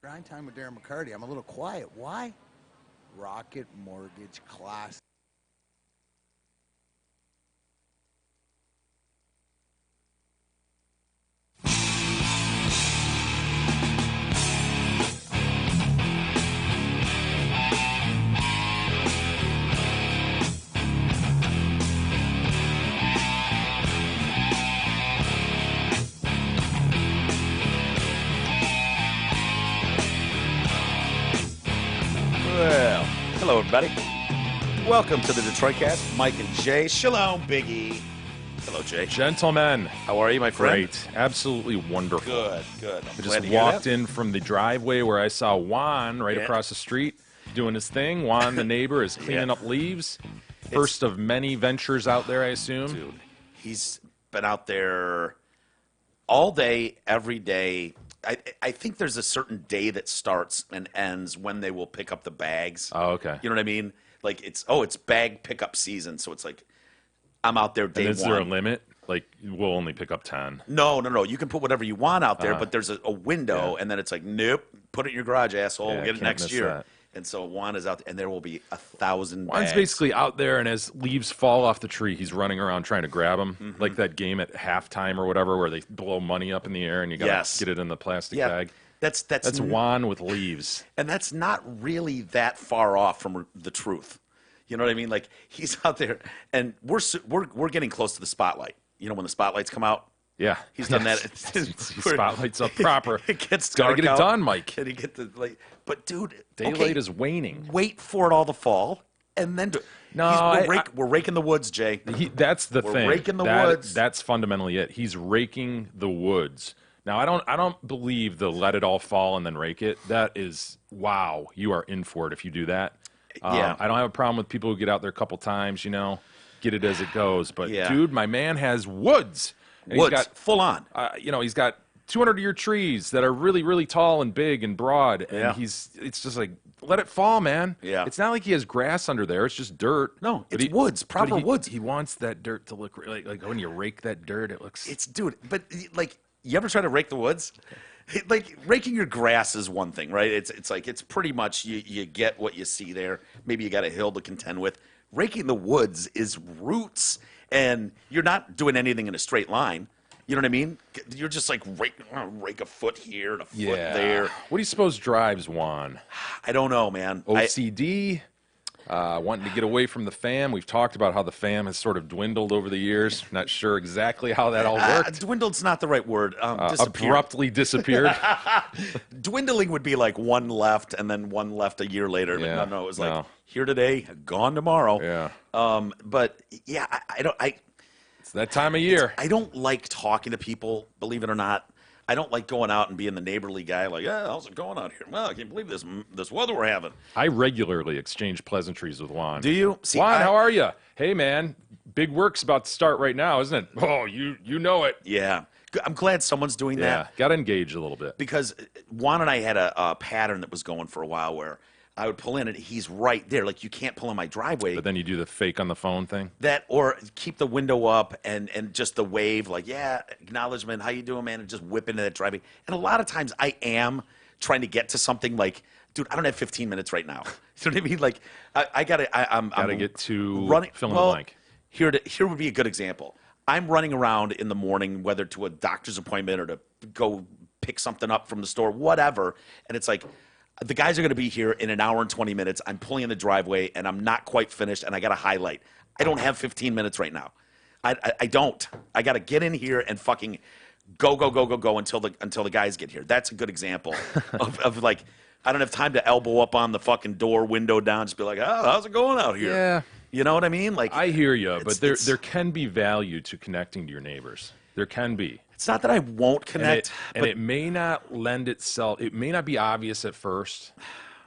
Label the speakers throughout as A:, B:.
A: Grind Time with Darren McCarty. I'm a little quiet. Why? Rocket Mortgage Class.
B: Well, hello everybody. Welcome to the Detroit Cast. Mike and Jay. Shalom, Biggie. Hello, Jay.
C: Gentlemen.
B: How are you, my friend?
C: Great. Absolutely wonderful.
B: Good, good.
C: I just walked in from the driveway where I saw Juan right across the street doing his thing. Juan, the neighbor, is cleaning up leaves. First of many ventures out there, I assume.
B: Dude, he's been out there all day, every day. I think there's a certain day that starts and ends when they will pick up the bags.
C: Oh, okay.
B: You know what I mean? Like, it's bag pickup season, so it's like I'm out there day one.
C: And is there a limit? Like, we'll only pick up 10.
B: No. You can put whatever you want out there, but there's a window, and then it's like, nope, put it in your garage, asshole. We'll get it next year.
C: That.
B: And so Juan is out there, and there will be 1,000 bags.
C: Juan's basically out there, and as leaves fall off the tree, he's running around trying to grab them. Like that game at halftime or whatever where they blow money up in the air and you got to get it in the plastic bag.
B: That's
C: Juan with leaves.
B: And that's not really that far off from the truth. You know what I mean? Like, he's out there, and we're getting close to the spotlight. You know, when the spotlights come out?
C: Yeah.
B: He's done that.
C: Spotlight's up proper.
B: It gets
C: Gotta
B: dark
C: get it done, Mike.
B: And you get the like, but dude,
C: daylight is waning.
B: Wait for it all to fall, and then we're raking the woods, Jay.
C: That's the thing.
B: We're raking the woods.
C: That's fundamentally it. He's raking the woods. Now, I don't believe the let it all fall and then rake it. That is, wow, you are in for it if you do that.
B: Yeah.
C: I don't have a problem with people who get out there a couple times, get it as it goes. But, dude, my man has woods. And
B: Woods,
C: he's got,
B: full on.
C: He's got 200-year trees that are really, really tall and big and broad. And it's just like, let it fall, man.
B: Yeah.
C: It's not like he has grass under there. It's just dirt.
B: No, it's woods, proper woods.
C: He wants that dirt to look like when you rake that dirt, it looks.
B: But like, you ever try to rake the woods? Like, raking your grass is one thing, right? It's like, it's pretty much you get what you see there. Maybe you got a hill to contend with. Raking the woods is roots, and you're not doing anything in a straight line. You know what I mean? You're just like rake a foot here and a foot there.
C: What do you suppose drives Juan?
B: I don't know, man.
C: OCD, wanting to get away from the fam. We've talked about how the fam has sort of dwindled over the years. Not sure exactly how that all worked.
B: Dwindled's not the right word.
C: Abruptly disappeared.
B: Dwindling would be like one left and then one left a year later.
C: Yeah.
B: But no, it was like here today, gone tomorrow.
C: Yeah.
B: But yeah,
C: It's that time of year.
B: I don't like talking to people, believe it or not. I don't like going out and being the neighborly guy, like, how's it going out here? Well, I can't believe this weather we're having.
C: I regularly exchange pleasantries with Juan.
B: Do you? See,
C: Juan, how are you? Hey, man, big work's about to start right now, isn't it? Oh, you know it.
B: Yeah. I'm glad someone's doing that.
C: Got to engage a little bit.
B: Because Juan and I had a pattern that was going for a while where I would pull in and he's right there. Like, you can't pull in my driveway.
C: But then you do the fake on the phone thing?
B: That, or keep the window up and just the wave, like, acknowledgement, how you doing, man? And just whip into that driveway. And a lot of times I am trying to get to something like, dude, I don't have 15 minutes right now. You know what I mean? Like, I'm
C: gotta get to
B: running,
C: fill in the blank.
B: Here would be a good example. I'm running around in the morning, whether to a doctor's appointment or to go pick something up from the store, whatever. And it's like, the guys are going to be here in an hour and 20 minutes. I'm pulling in the driveway, and I'm not quite finished, and I got to highlight. I don't have 15 minutes right now. I don't. I got to get in here and fucking go until the guys get here. That's a good example of like, I don't have time to elbow up on the fucking door, window down, just be like, how's it going out here?
C: Yeah.
B: You know what I mean? Like,
C: I hear you, but there can be value to connecting to your neighbors. There can be.
B: It's not that I won't connect.
C: And it may not lend itself, it may not be obvious at first,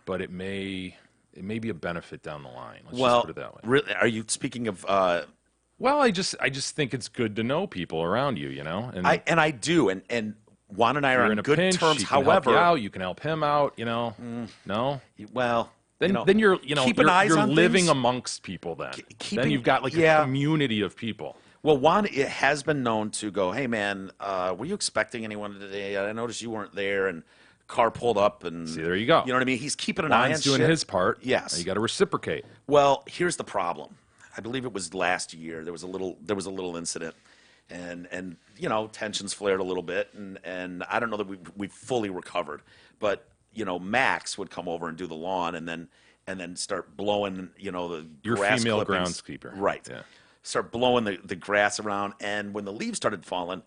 C: but it may be a benefit down the line. Let's just put it that way.
B: Really, are you speaking of
C: Well, I just think it's good to know people around you, And
B: I do, and Juan and I are on good terms.
C: He can
B: However,
C: help you out, you can help him out, No?
B: Well,
C: then you're you're living
B: things.
C: amongst people then you've got like a community of people.
B: Well, Juan has been known to go, hey, man, were you expecting anyone today? I noticed you weren't there. And car pulled up, and
C: See, there you go.
B: You know what I mean? He's keeping an eye on
C: Juan's doing
B: shit.
C: his part.
B: Yes.
C: Now you got to reciprocate.
B: Well, here's the problem. I believe it was last year. There was a little incident, and you know, tensions flared a little bit, and I don't know that we fully recovered, but you know, Max would come over and do the lawn, and then start blowing, you know, the
C: Your
B: grass
C: female
B: clippings.
C: groundskeeper.
B: Right.
C: Yeah.
B: Start blowing the grass around, and when the leaves started falling,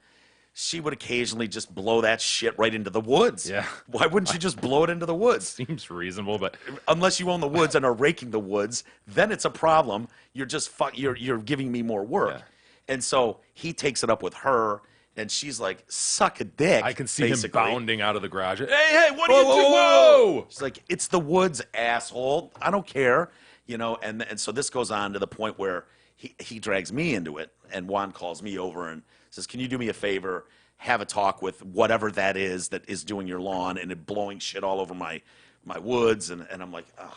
B: she would occasionally just blow that shit right into the woods.
C: Yeah.
B: Why wouldn't she just blow it into the woods?
C: Seems reasonable, but
B: Unless you own the woods and are raking the woods, then it's a problem. You're just you're giving me more work.
C: Yeah.
B: And so he takes it up with her, and she's like, "Suck a dick."
C: I can see
B: basically.
C: him bounding out of the garage. Hey, what are
B: Whoa,
C: you doing?
B: whoa,
C: Whoa!
B: She's like, "It's the woods, asshole. I don't care." You know, and so this goes on to the point where he drags me into it, and Juan calls me over and says, "Can you do me a favor? Have a talk with whatever that is doing your lawn and it blowing shit all over my woods." And I'm like, ugh,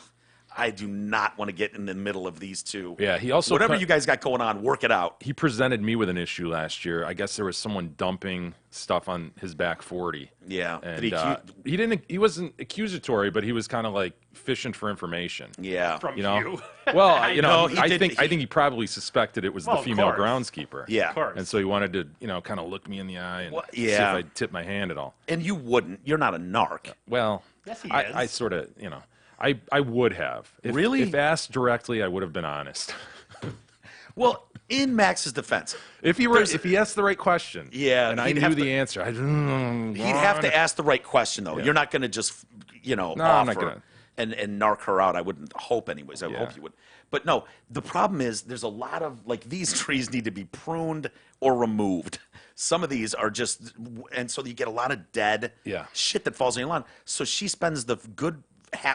B: I do not want to get in the middle of these two.
C: Yeah, he also
B: whatever
C: cut-
B: you guys got going on, work it out.
C: He presented me with an issue last year. I guess there was someone dumping stuff on his back 40.
B: Yeah.
C: And
B: Did he
C: he wasn't accusatory, but he was kind of like fishing for information.
B: Yeah.
D: From
C: You know,
D: you.
C: well, you know,
B: know, he
C: I
B: did-
C: think he probably suspected it was
D: Well,
C: the
D: of
C: female
D: course.
C: groundskeeper.
B: Yeah.
D: Of course.
C: And so he wanted to, you know, kind of look me in the eye and
B: Well,
C: see if
B: yeah.
C: I'd tip my hand at all.
B: And you wouldn't. You're not a narc.
C: Well,
D: Yes, he
C: I
D: is.
C: sort of, you know, I would have.
B: Really?
C: If asked directly, I would have been honest.
B: Well, in Max's defense,
C: If he asked the right question,
B: Yeah,
C: and I
B: he'd
C: knew
B: have
C: the
B: to-
C: answer,
B: he'd have to ask the right question, though.
C: Yeah.
B: You're not going to just, you know,
C: No, I'm not
B: offer
C: gonna.
B: and narc her out. I wouldn't hope, anyways. I would
C: Yeah.
B: hope you would. But no, the problem is there's a lot of, like, these trees need to be pruned or removed. Some of these are just, and so you get a lot of dead
C: Yeah.
B: shit that falls on your lawn. So she spends the good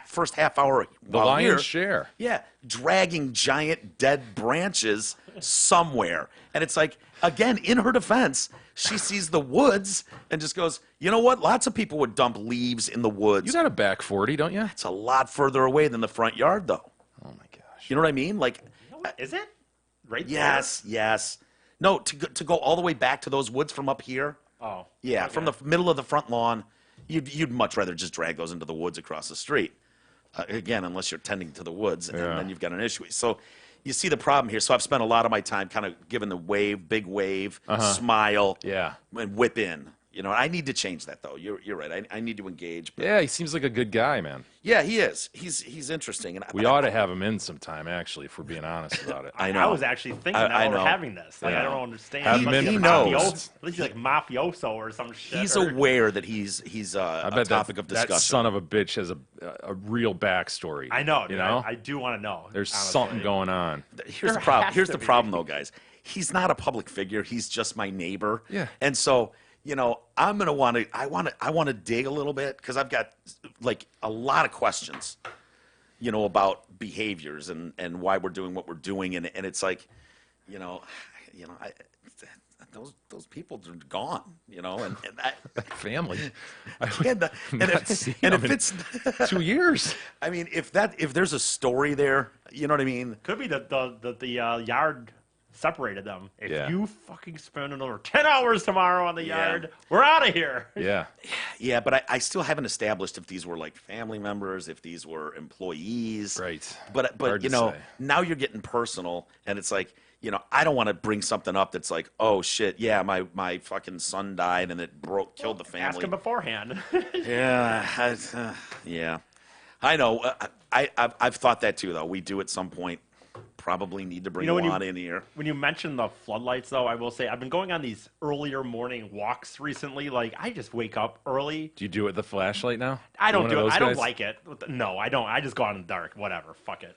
B: first half hour
C: The
B: while
C: lion's
B: here,
C: share.
B: yeah, dragging giant dead branches somewhere. And it's like, again, in her defense, she sees the woods and just goes, you know what? Lots of people would dump leaves in the woods.
C: You got a back 40, don't you?
B: It's a lot further away than the front yard, though.
C: Oh my gosh.
B: You know what I mean? Like,
D: Is it? Right
B: yes, yes. No, to go all the way back to those woods from up here.
D: there? Oh.
B: Yeah,
D: okay.
B: from the middle of the front lawn, you'd much rather just drag those into the woods across the street. Again, unless you're tending to the woods, and
C: Yeah.
B: then you've got an issue. So you see the problem here. So I've spent a lot of my time kind of giving the wave, big wave, smile,
C: Yeah.
B: and whip in. You know, I need to change that, though. You're right. I need to engage. But
C: Yeah, he seems like a good guy, man.
B: yeah, he is. He's interesting. And
C: We ought to have him in sometime, actually, if we're being honest about it.
B: I know.
D: I was actually thinking
B: I
D: that we're
B: know.
D: having this. Like, I
C: Yeah.
D: don't understand.
C: Have
D: He
C: him
D: must
C: in
D: be
B: he
D: a
B: knows.
D: mafioso. At least he's like mafioso or some shit.
B: He's
D: or-
B: aware that he's
C: I
B: a
C: bet
B: topic of discussion.
C: that son of a bitch has a real backstory.
D: I know.
C: You
D: Dude.
C: know?
D: I do want to know.
C: There's
D: honestly.
C: something going on.
B: Here's the
D: There
B: problem.
D: has
B: Here's
D: to
B: the
D: be.
B: problem, though, guys. He's not a public figure. He's just my neighbor.
C: Yeah.
B: And so, you know, I'm gonna want to. I want to dig a little bit because I've got like a lot of questions, you know, about behaviors and why we're doing what we're doing, and it's like, you know, those people are gone, you know, and
C: Family.
B: and
C: Not
B: if,
C: seen
B: and
C: him
B: if
C: in
B: it's,
C: 2 years.
B: I mean, if there's a story there, you know what I mean.
D: Could be the yard separated them. If
C: Yeah.
D: you fucking spend another 10 hours tomorrow on the
B: Yeah.
D: yard, we're out of here.
C: Yeah.
B: Yeah, but I still haven't established if these were like family members, if these were employees.
C: Right.
B: But
C: Hard
B: you
C: to
B: know,
C: say.
B: now you're getting personal, and it's like, you know, I don't want to bring something up that's like, oh shit, yeah, my fucking son died and it killed the family.
D: Ask him beforehand.
B: Yeah, yeah. I know. I've thought that too, though. We do at some point probably need to bring
D: when
B: Juan in here.
D: When you mention the floodlights, though, I will say I've been going on these earlier morning walks recently. Like, I just wake up early.
C: Do you do it with the flashlight now?
D: I
C: You
D: don't
C: one
D: do
C: of
D: it.
C: those
D: I don't
C: guys?
D: like it. No, I don't. I just go out in the dark. Whatever. Fuck it.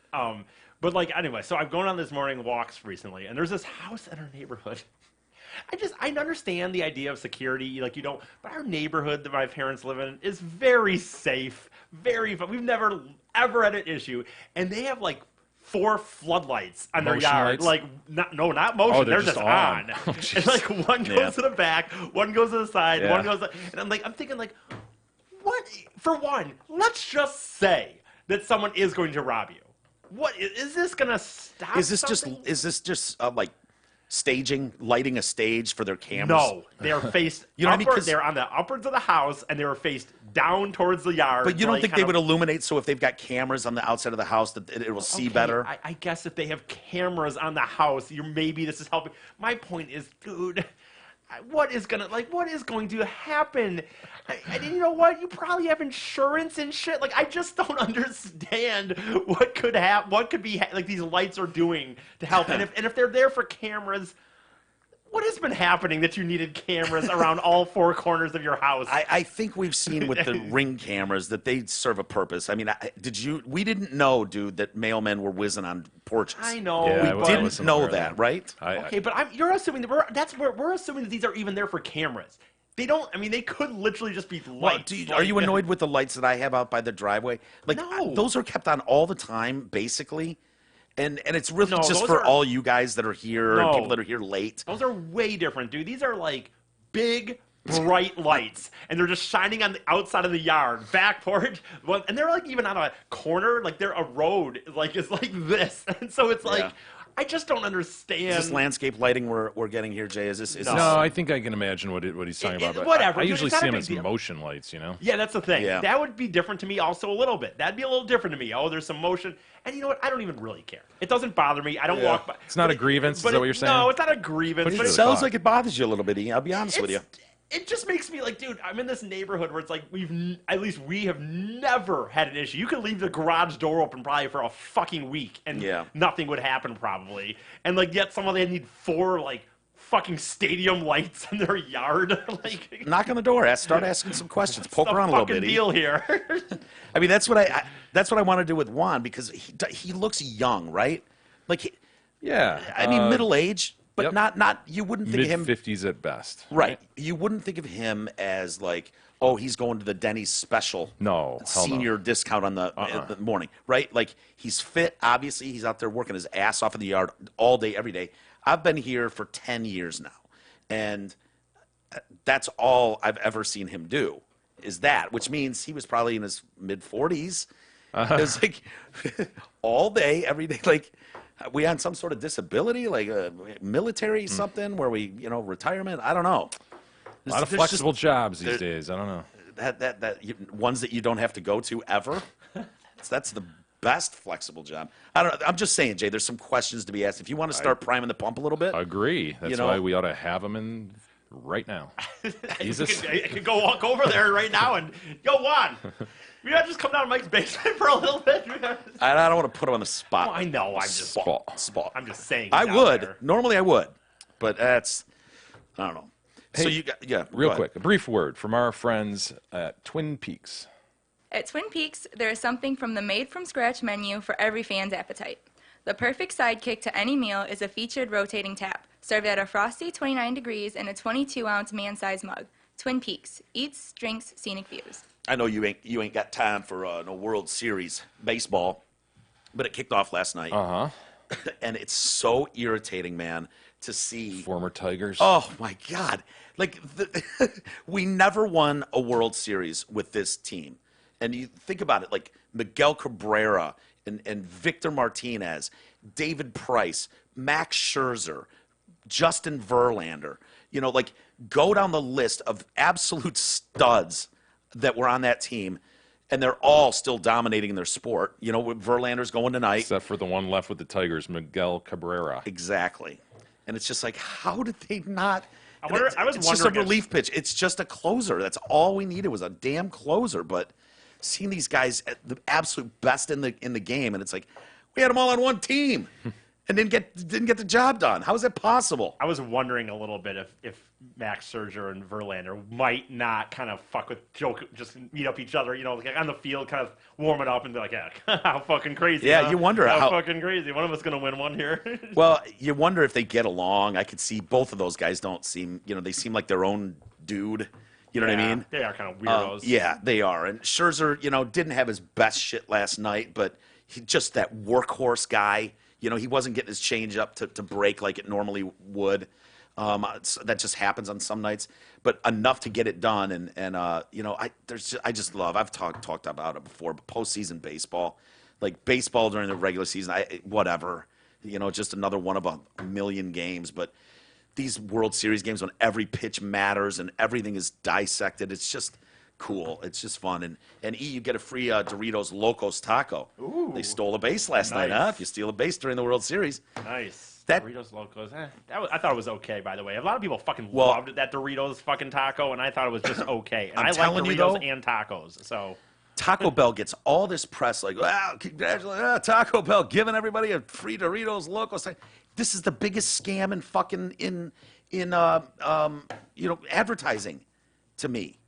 D: But like anyway, so I've gone on this morning walks recently, and there's this house in our neighborhood. I understand the idea of security, like you don't. But our neighborhood that my parents live in is very safe. We've never ever had an issue, and they have like 4 floodlights on their
C: Motion
D: yard.
C: lights?
D: Like, not motion.
C: Oh,
D: they're
C: they're
D: just
C: just
D: on.
C: on. Oh,
D: and
C: jeez.
D: like one goes
B: Yeah.
D: to the back, one goes to the side,
C: Yeah.
D: one goes. And I'm thinking like, what? For one, let's just say that someone is going to rob you. What is this going to stop?
B: Is this
D: something?
B: just like lighting a stage for their cameras?
D: No, they are faced
B: You know what I mean?
D: upward.
B: 'Cause-
D: They're on the upwards of the house, and they were faced down towards the yard.
B: But you don't
D: like,
B: think
D: kind
B: they
D: of-
B: would illuminate so if they've got cameras on the outside of the house that it will see
D: Okay,
B: better?
D: I guess if they have cameras on the house, maybe this is helping. My point is, dude, what is going to happen? And you know what? You probably have insurance and shit. Like, I just don't understand what could happen. What could be like these lights are doing to help. And if they're there for cameras, what has been happening that you needed cameras around all four corners of your house?
B: I think we've seen with the Ring cameras that they serve a purpose. I mean, we didn't know, dude, that mailmen were whizzing on porches.
D: I know.
C: Yeah,
B: We
C: I
B: didn't
C: wasn't
B: know
C: aware of
B: that, right?
D: Okay, but you're assuming that we're assuming that these are even there for cameras. They don't. I mean, they could literally just be
B: Well,
D: lights.
B: are you annoyed with the lights that I have out by the driveway? Like,
D: No.
B: those are kept on all the time, basically. And it's really
D: No,
B: just
D: those
B: for
D: are-
B: all you guys that are here and
D: No.
B: people that are here late.
D: Those are way different, dude. These are like big, bright lights, and they're just shining on the outside of the yard, back porch, and they're like even on a corner, like they're a road, like it's like this, and so it's like.
B: Yeah.
D: I just don't understand.
B: Is this landscape lighting we're getting here, Jay? Is this?
C: No, I think I can imagine what he's talking about. But
D: whatever,
C: I
D: dude,
C: usually
D: it's not
C: see
D: a
C: them
D: big
C: as
D: deal.
C: motion lights, you know?
D: Yeah, that's the thing.
B: Yeah.
D: That would be different to me also a little bit. That'd be a little different to me. Oh, there's some motion. And you know what? I don't even really care. It doesn't bother me. I don't walk by.
C: It's not
D: but
C: a grievance? Is
D: but
C: that what you're saying?
D: No, it's not a grievance.
C: What do you
D: but
C: do?
D: it-
B: Sounds like it bothers you a little bit, Ian. I'll be honest with you.
D: It just makes me like, dude, I'm in this neighborhood where it's like at least we have never had an issue. You could leave the garage door open probably for a fucking week and
B: Yeah.
D: nothing would happen probably. And like yet somehow they need 4 like fucking stadium lights in their yard. Like
B: Knock on the door. Start asking some questions. Poke
D: the
B: around a little
D: fucking
B: bit.
D: deal here.
B: I mean, that's what I want to do with Juan because he looks young, right? Like,
C: Yeah.
B: I mean, middle age, but
C: yep.
B: not. You wouldn't think of him.
C: Mid-50s at best.
B: Right. You wouldn't think of him as like, oh, he's going to the Denny's special.
C: No, hell no.
B: Senior discount on the morning, right? Like he's fit. Obviously, he's out there working his ass off in the yard all day, every day. I've been here for 10 years now, and that's all I've ever seen him do. Is that, which means he was probably in his mid 40s. It was like all day, every day. Like we on some sort of disability, like military something, where we, retirement. I don't know.
C: A lot of
B: There's
C: flexible
B: just-
C: jobs these days. I don't know.
B: ones that you don't have to go to ever. That's the best flexible job. I don't know. I'm just saying, Jay. There's some questions to be asked. If you want to start priming the pump a little bit,
C: Agree. That's
B: know-
C: why we ought to have them in right now. Jesus.
D: I could go walk over there right now and yo Juan. You not just come down to Mike's basement for a little bit.
B: I don't want to put him on the spot.
D: Oh, I know. I'm just
B: Spot.
D: I'm just saying.
B: I
D: he's out
B: would.
D: there.
B: Normally I would, but that's I don't know. So
C: Hey,
B: you got go
C: Real
B: ahead.
C: quick, a brief word from our friends at Twin Peaks.
E: At Twin Peaks, there is something from the made-from-scratch menu for every fan's appetite. The perfect sidekick to any meal is a featured rotating tap, served at a frosty 29 degrees in a 22-ounce man-sized mug. Twin Peaks. Eats, drinks, scenic views.
B: I know you ain't got time for no World Series baseball, but it kicked off last night. And it's so irritating, man, to see.
C: Former Tigers.
B: Oh my God! Like we never won a World Series with this team, and you think about it, like Miguel Cabrera and Victor Martinez, David Price, Max Scherzer, Justin Verlander. Like go down the list of absolute studs that were on that team, and they're all still dominating their sport. Verlander's going tonight.
C: Except for the one left with the Tigers, Miguel Cabrera.
B: Exactly. And it's just like, how did they not?
D: I wonder- I was
B: it's just a
D: wondering if-
B: relief pitch. It's just a closer. That's all we needed was a damn closer. But seeing these guys at the absolute best in the game, and it's like we had them all on one team, and didn't get the job done. How is that possible?
D: I was wondering a little bit if Max Scherzer and Verlander might not kind of fuck with joke, just meet up each other, like on the field, kind of warm it up and be like, yeah, how fucking crazy.
B: Yeah,
D: huh?
B: you wonder
D: how
B: how-
D: fucking crazy. One of us gonna win one here.
B: Well, you wonder if they get along. I could see both of those guys don't seem, they seem like their own dude. You know what I mean?
D: They are kind of weirdos.
B: Yeah, they are. And Scherzer, didn't have his best shit last night, but he just that workhorse guy. He wasn't getting his change up to break like it normally would. That just happens on some nights, but enough to get it done. And I just love. I've talked about it before, but postseason baseball, like baseball during the regular season, whatever. Just another one of a million games. But these World Series games when every pitch matters and everything is dissected. It's just cool. It's just fun. And you get a free Doritos Locos taco.
D: Ooh.
B: They stole a base last night,
D: Nice.
B: huh? If you steal a base during the World Series.
D: Nice.
B: That-
D: Doritos Locos. I thought it was okay, by the way. A lot of people fucking
B: Well-
D: loved that Doritos fucking taco, and I thought it was just okay. And
B: I'm
D: I like
B: telling you,
D: Doritos
B: though-
D: and tacos, so
B: Taco Bell gets all this press, like, wow, congratulations, Taco Bell giving everybody a free Doritos Locos. This is the biggest scam in fucking advertising to me,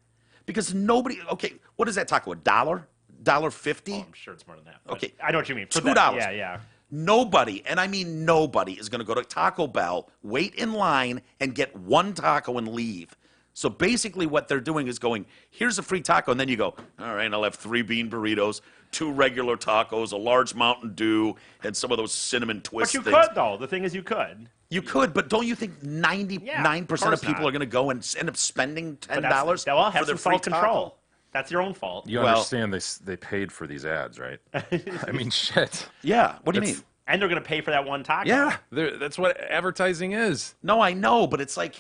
B: because nobody. Okay, what is that taco? $1.50?
D: I'm sure it's more than that. But
B: Okay.
D: I know what you mean. For
B: $2.
D: that- Yeah, yeah.
B: Nobody, and I mean nobody, is going to go to Taco Bell, wait in line, and get one taco and leave. So basically what they're doing is going, here's a free taco, and then you go, all right, I'll have 3 bean burritos, 2 regular tacos, a large Mountain Dew, and some of those cinnamon twist
D: But you
B: things.
D: could, though. The thing is, you could.
B: You could, but don't you think 99% of
D: course
B: people
D: not.
B: are going to go and end up spending
D: But
B: $10
D: that will
B: for
D: have
B: their
D: some
B: free
D: self-control.
B: taco?
D: That's your own fault.
C: You
B: Well-
C: understand they paid for these ads, right? I mean, shit.
B: Yeah, what do you
C: That's-
B: mean?
D: And they're going to pay for that one taco.
C: Yeah, that's what advertising is.
B: No, I know, but it's like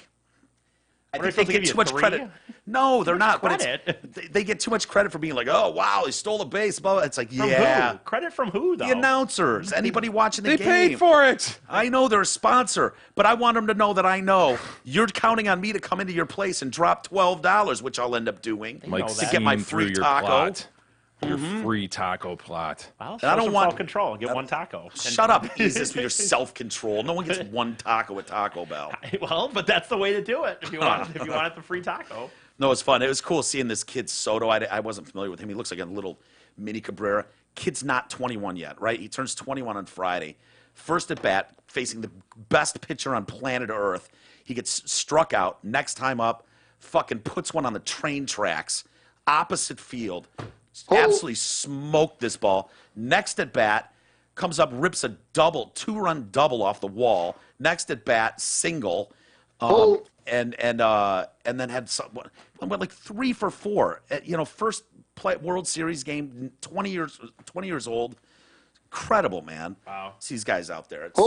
B: I
D: What, are
B: think
D: they
B: they get
D: supposed
B: too
D: to
B: much
D: give you
B: credit. No, they're not. But
D: credit?
B: it's, they get too much credit for being like, oh wow, he stole a base. Blah, blah. It's like,
D: From
B: yeah,
D: who? Credit from who, though?
B: the announcers, anybody watching the
C: They
B: game.
C: paid for it.
B: I know they're a sponsor, but I want them to know that I know you're counting on me to come into your place and drop $12, which I'll end up doing
C: Like
B: to get my
C: scheme
B: free
C: through your
B: taco.
C: plot. Your free taco plot.
D: Well,
B: And I don't
D: some
B: want-
D: self-control. Get one taco. And-
B: Shut up, Jesus, with your self-control. No one gets one taco at Taco Bell.
D: Well, but that's the way to do it if you want the free taco.
B: No, it's fun. It was cool seeing this kid Soto. I wasn't familiar with him. He looks like a little mini Cabrera. Kid's not 21 yet, right? He turns 21 on Friday. First at bat, facing the best pitcher on planet Earth. He gets struck out. Next time up, fucking puts one on the train tracks, opposite field. Absolutely smoked this ball. Next at bat, comes up, rips a double, 2-run double off the wall. Next at bat, single. And then had went like 3 for 4. First World Series game, 20 years old. Incredible, man.
D: Wow.
B: See these guys out there. It's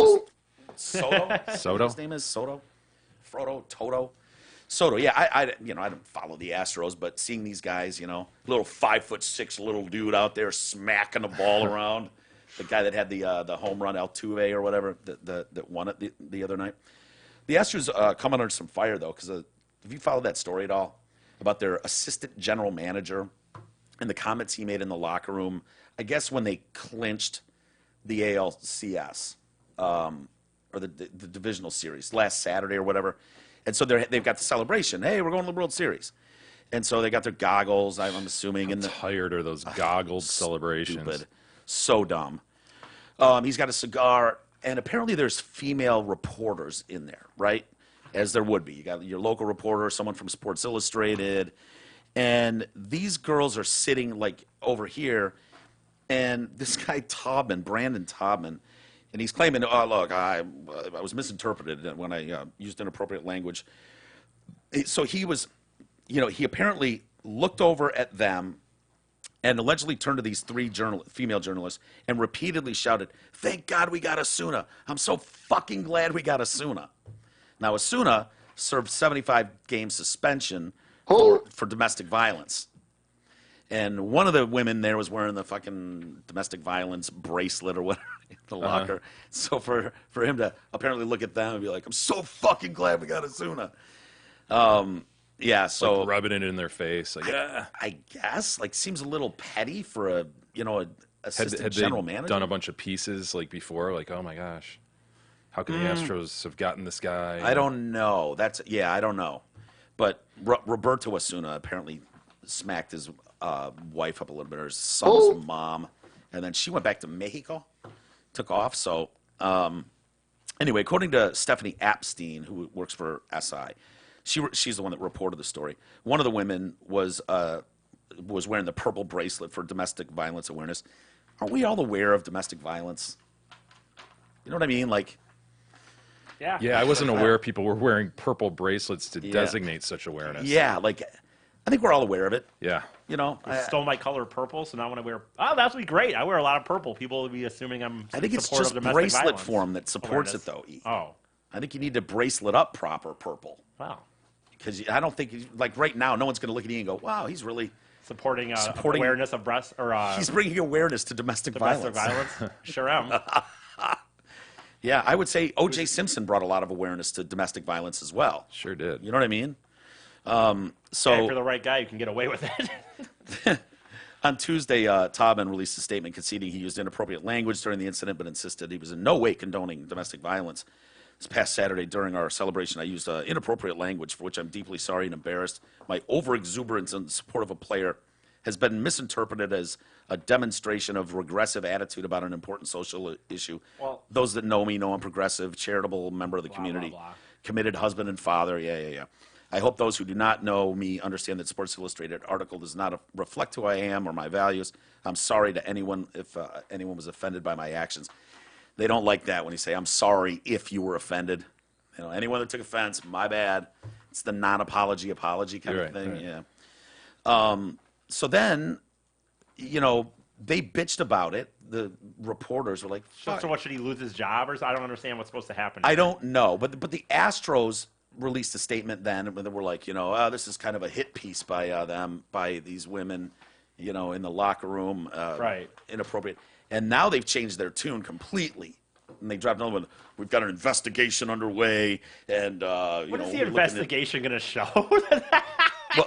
B: Soto.
C: Soto?
B: His name is Soto. Frodo. Toto. Soto. Yeah, I don't follow the Astros, but seeing these guys, little 5'6" little dude out there smacking the ball around. The guy that had the home run, Altuve or whatever, that won it the other night. The Astros come under some fire, though, because have you followed that story at all about their assistant general manager and the comments he made in the locker room, I guess when they clinched the ALCS or the divisional series last Saturday or whatever. And so they've got the celebration. Hey, we're going to the World Series. And so they got their goggles, I'm assuming. And
C: Tired are those goggled celebrations.
B: Stupid. So dumb. He's got a cigar, and apparently there's female reporters in there, right? As there would be. You got your local reporter, someone from Sports Illustrated, and these girls are sitting like over here, and this guy Brandon Taubman, and he's claiming, oh, look, I was misinterpreted when I used inappropriate language. So he was, he apparently looked over at them and allegedly turned to these 3 female journalists and repeatedly shouted, "Thank God we got Asuna. I'm so fucking glad we got Asuna." Now, Asuna served 75-game suspension for domestic violence. And one of the women there was wearing the fucking domestic violence bracelet or whatever in the locker. So for him to apparently look at them and be like, "I'm so fucking glad we got Asuna." Yeah, so
C: Like rubbing it in their face. Like,
B: I guess seems a little petty for a assistant
C: had
B: general
C: they
B: manager.
C: done a bunch of pieces like before? Like, oh my gosh, how could the Astros have gotten this guy?
B: I don't know. I don't know. But Roberto Asuna apparently smacked his wife up a little bit, or his son's mom, and then she went back to Mexico, took off. So anyway, according to Stephanie Apstein, who works for SI, she's the one that reported the story. One of the women was wearing the purple bracelet for domestic violence awareness. Aren't we all aware of domestic violence? You know what I mean?
D: Yeah.
C: Yeah, I wasn't aware people were wearing purple bracelets to designate such awareness.
B: Yeah, I think we're all aware of it.
C: Yeah.
D: You stole my color purple, so now when I wear, that would be great. I wear a lot of purple. People would be assuming I'm.
B: I think it's
D: supportive
B: just
D: of domestic
B: bracelet
D: violence
B: form that supports
D: awareness.
B: it, though.
D: Oh,
B: I think you need to bracelet up proper purple.
D: Wow.
B: Because I don't think, like right now, no one's going to look at you and go, wow, he's really,
D: Supporting
B: Supporting-
D: awareness of breast or
B: he's bringing awareness to domestic
D: domestic
B: violence.
D: violence. Sure am.
B: Yeah, I would say O.J. Simpson brought a lot of awareness to domestic violence as well.
C: Sure did.
B: You know what I mean?
D: Hey,
B: So
D: for the right guy, you can get away with it.
B: on Tuesday, Taubman released a statement conceding he used inappropriate language during the incident, but insisted he was in no way condoning domestic violence. This past Saturday, during our celebration, I used inappropriate language for which I'm deeply sorry and embarrassed. My overexuberance in support of a player has been misinterpreted as a demonstration of regressive attitude about an important social issue.
D: Well-
B: Those that know me know I'm progressive, charitable member of the community,
D: blah.
B: committed husband and father. Yeah. I hope those who do not know me understand that Sports Illustrated article does not reflect who I am or my values. I'm sorry to anyone if anyone was offended by my actions. They don't like that when you say, I'm sorry if you were offended. You know, anyone that took offense, my bad. It's the non-apology apology kind of
C: Right,
B: thing.
C: right.
B: Yeah. So then, you know, they bitched about it. The reporters were like,
D: So what, should he lose his job or so? I don't understand what's supposed to happen.
B: I don't know, but the Astros released a statement then, and they were like, you know, this is kind of a hit piece by them, by these women, you know, in the locker room,
D: Right.
B: inappropriate. And now they've changed their tune completely, and they dropped another one. We've got an investigation underway, and
D: What
B: you know,
D: is the
B: we're looking at-
D: investigation going to show?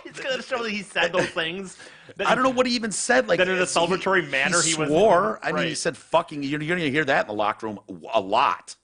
D: It's going to show that he said those things. That
B: I don't know what he even said. Like
D: That in a
B: it's-
D: celebratory manner he was-
B: swore. I mean, he
D: Right.
B: said "fucking." You're going to hear that in the locker room a lot.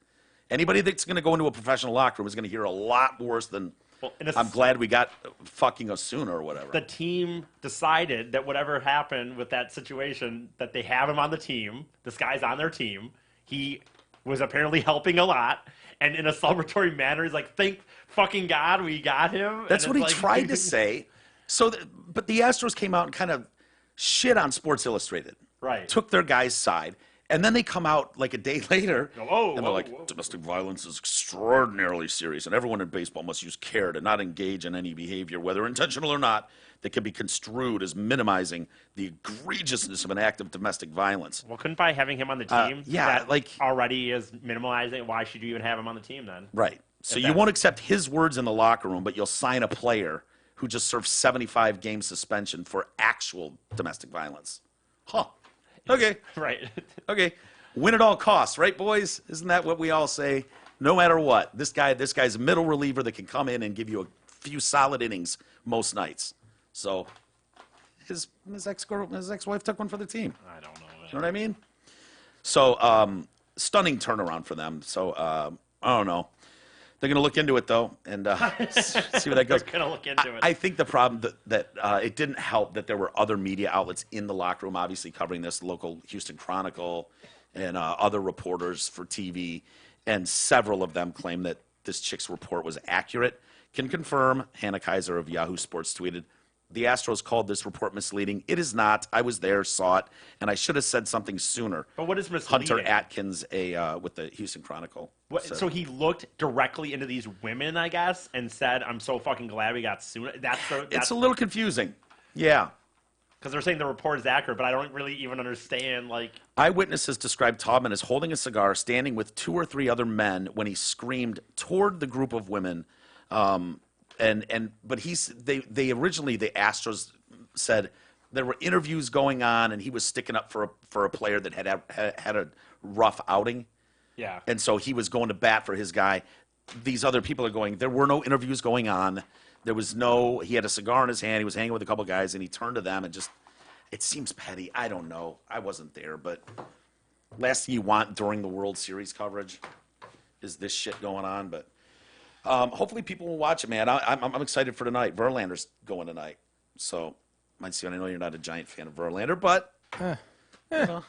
B: Anybody that's going to go into a professional locker room is going to hear a lot worse than.
D: Well, in a
B: I'm
D: s-
B: glad we got fucking us sooner or whatever.
D: The team decided that whatever happened with that situation, that they have him on the team. This guy's on their team. He was apparently helping a lot. And in a celebratory manner, he's like, thank fucking God we got him.
B: That's
D: And
B: what he
D: it's like-
B: tried to say. So, but the Astros came out and kind of shit on Sports Illustrated.
D: Right.
B: Took their guy's side. And then they come out like a day later,
D: Whoa,
B: and they're
D: whoa,
B: like,
D: whoa.
B: domestic violence is extraordinarily serious, and everyone in baseball must use care to not engage in any behavior, whether intentional or not, that can be construed as minimizing the egregiousness of an act of domestic violence.
D: Well, couldn't by having him on the team,
B: yeah,
D: that
B: like-
D: already is minimalizing. Why should you even have him on the team then?
B: Right. So
D: If
B: you
D: that's-
B: won't accept his words in the locker room, but you'll sign a player who just served 75-game suspension for actual domestic violence. Huh. Okay.
D: Right.
B: Okay. Win at all costs, right, boys? Isn't that what we all say? No matter what, this guy's a middle reliever that can come in and give you a few solid innings most nights. So his ex-wife took one for the team.
D: I don't know. Man.
B: You know what I mean? So stunning turnaround for them. So I don't know. They're going to look into it though and see where that goes.
D: They're gonna look into it.
B: I think the problem that it didn't help that there were other media outlets in the locker room, obviously covering this, local Houston Chronicle and other reporters for TV, and several of them claim that this chick's report was accurate. Can confirm, Hannah Kaiser of Yahoo Sports tweeted, the Astros called this report misleading. It is not. I was there, saw it, and I should have said something sooner.
D: But what is misleading?
B: Hunter Atkins, with the Houston Chronicle.
D: What,
B: said.
D: so he looked directly into these women, I guess, and said, "I'm so fucking glad we got sooner."
B: It's a little confusing. Yeah.
D: because they're saying the report is accurate, but I don't really even understand like.
B: Eyewitnesses described Taubman as holding a cigar, standing with 2 or 3 other men when he screamed toward the group of women. But they originally, the Astros said there were interviews going on, and he was sticking up for a player that had a rough outing.
D: Yeah.
B: And so he was going to bat for his guy. These other people are going, there were no interviews going on. There was no, he had a cigar in his hand. He was hanging with a couple guys, and he turned to them and just, it seems petty. I don't know. I wasn't there, but last thing you want during the World Series coverage is this shit going on. But hopefully people will watch it, man. I'm excited for tonight. Verlander's going tonight. So, might see, I know you're not a giant fan of Verlander, but, you know.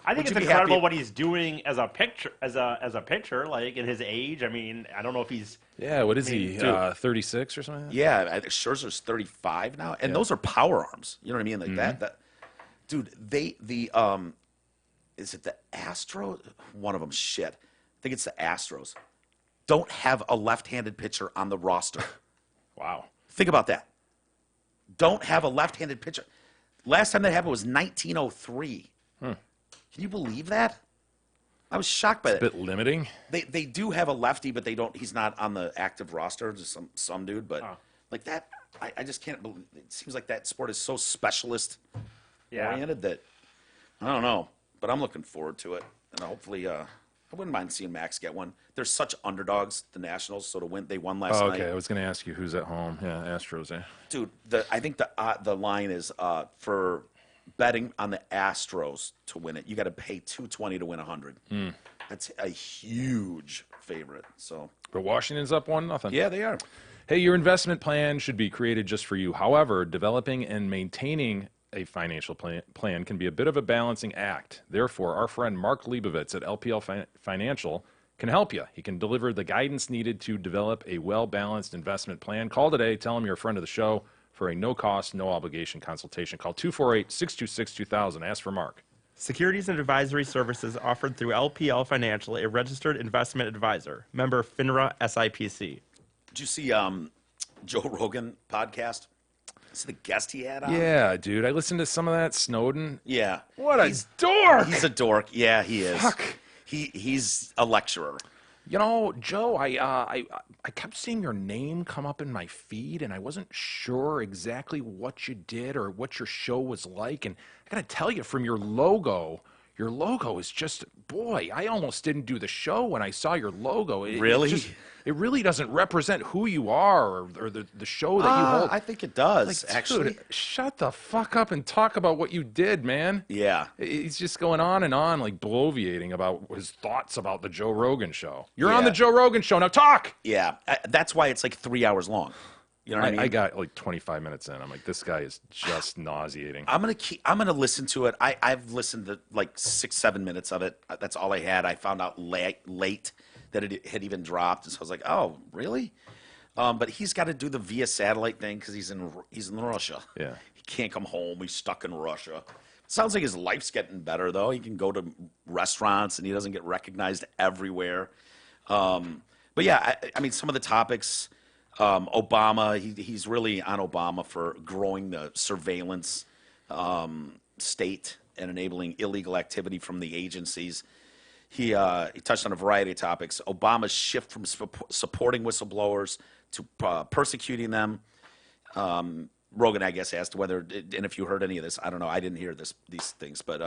D: I think
B: Would
D: it's
B: you be
D: incredible
B: happy-
D: what he's doing as a picture, as a pitcher, like in his age. I mean, I don't know if he's.
C: Yeah, what is he?
B: dude.
C: 36 or something?
B: Yeah, I think Scherzer's 35 now, and those are power arms. You know what I mean? Like that. Dude, is it the Astros? One of them, shit. I think it's the Astros. Don't have a left-handed pitcher on the roster.
C: Wow.
B: Think about that. Don't have a left-handed pitcher. Last time that happened was 1903. Can you believe that? I was shocked by
C: A
B: that.
C: bit limiting.
B: They do have a lefty, but they don't. He's not on the active roster. Just some dude, but like that, I just can't believe. It seems like that sport is so specialist oriented that I don't know. But I'm looking forward to it, and hopefully, I wouldn't mind seeing Max get one. They're such underdogs, the Nationals. So they won last
C: Oh,
B: night.
C: okay. I was going to ask you who's at home. Yeah, Astros. Eh?
B: Dude, I think the line is for betting on the Astros to win it. You got to pay $220 to win 100. That's a huge favorite. So
C: But Washington's up 1-0.
B: yeah, they are.
C: Hey, your investment plan should be created just for you. However, developing and maintaining a financial plan can be a bit of a balancing act. Therefore, our friend Mark Leibovitz at LPL Financial can help you. He can deliver the guidance needed to develop a well-balanced investment plan. Call today. Tell him you're a friend of the show for a no-cost, no-obligation consultation. Call 248-626-2000. Ask for Mark.
D: Securities and advisory services offered through LPL Financial, a registered investment advisor. Member FINRA SIPC.
B: Did you see Joe Rogan podcast? See the guest he had on?
C: Yeah, dude. I listened to some of that Snowden.
B: Yeah.
C: What a dork!
B: He's a dork. Yeah, he is.
C: Fuck.
B: He's a lecturer.
C: You know, Joe, I kept seeing your name come up in my feed, and I wasn't sure exactly what you did or what your show was like. And I got to tell you, from your logo is just, boy, I almost didn't do the show when I saw your logo.
B: Really?
C: It really doesn't represent who you are or the show that you hold.
B: I think it does,
C: Like,
B: actually.
C: dude, shut the fuck up and talk about what you did, man.
B: Yeah.
C: He's just going on and on, like bloviating about his thoughts about the Joe Rogan show. You're on
B: Yeah.
C: the Joe Rogan show. Now talk!
B: Yeah. That's why it's like 3 hours long. You know what I mean?
C: I got like 25 minutes in. I'm like, this guy is just nauseating.
B: I'm gonna listen to it. I've listened to like 6-7 minutes of it. That's all I had. I found out late that it had even dropped, and so I was like, oh, really? But he's got to do the via satellite thing because he's in Russia.
C: Yeah.
B: He can't come home. He's stuck in Russia. Sounds like his life's getting better though. He can go to restaurants and he doesn't get recognized everywhere. But yeah, I mean, some of the topics. Obama, he's really on Obama for growing the surveillance state and enabling illegal activity from the agencies. He touched on a variety of topics. Obama's shift from supporting whistleblowers to persecuting them. Rogan, I guess, asked whether, and if you heard any of this, I don't know, I didn't hear these things, but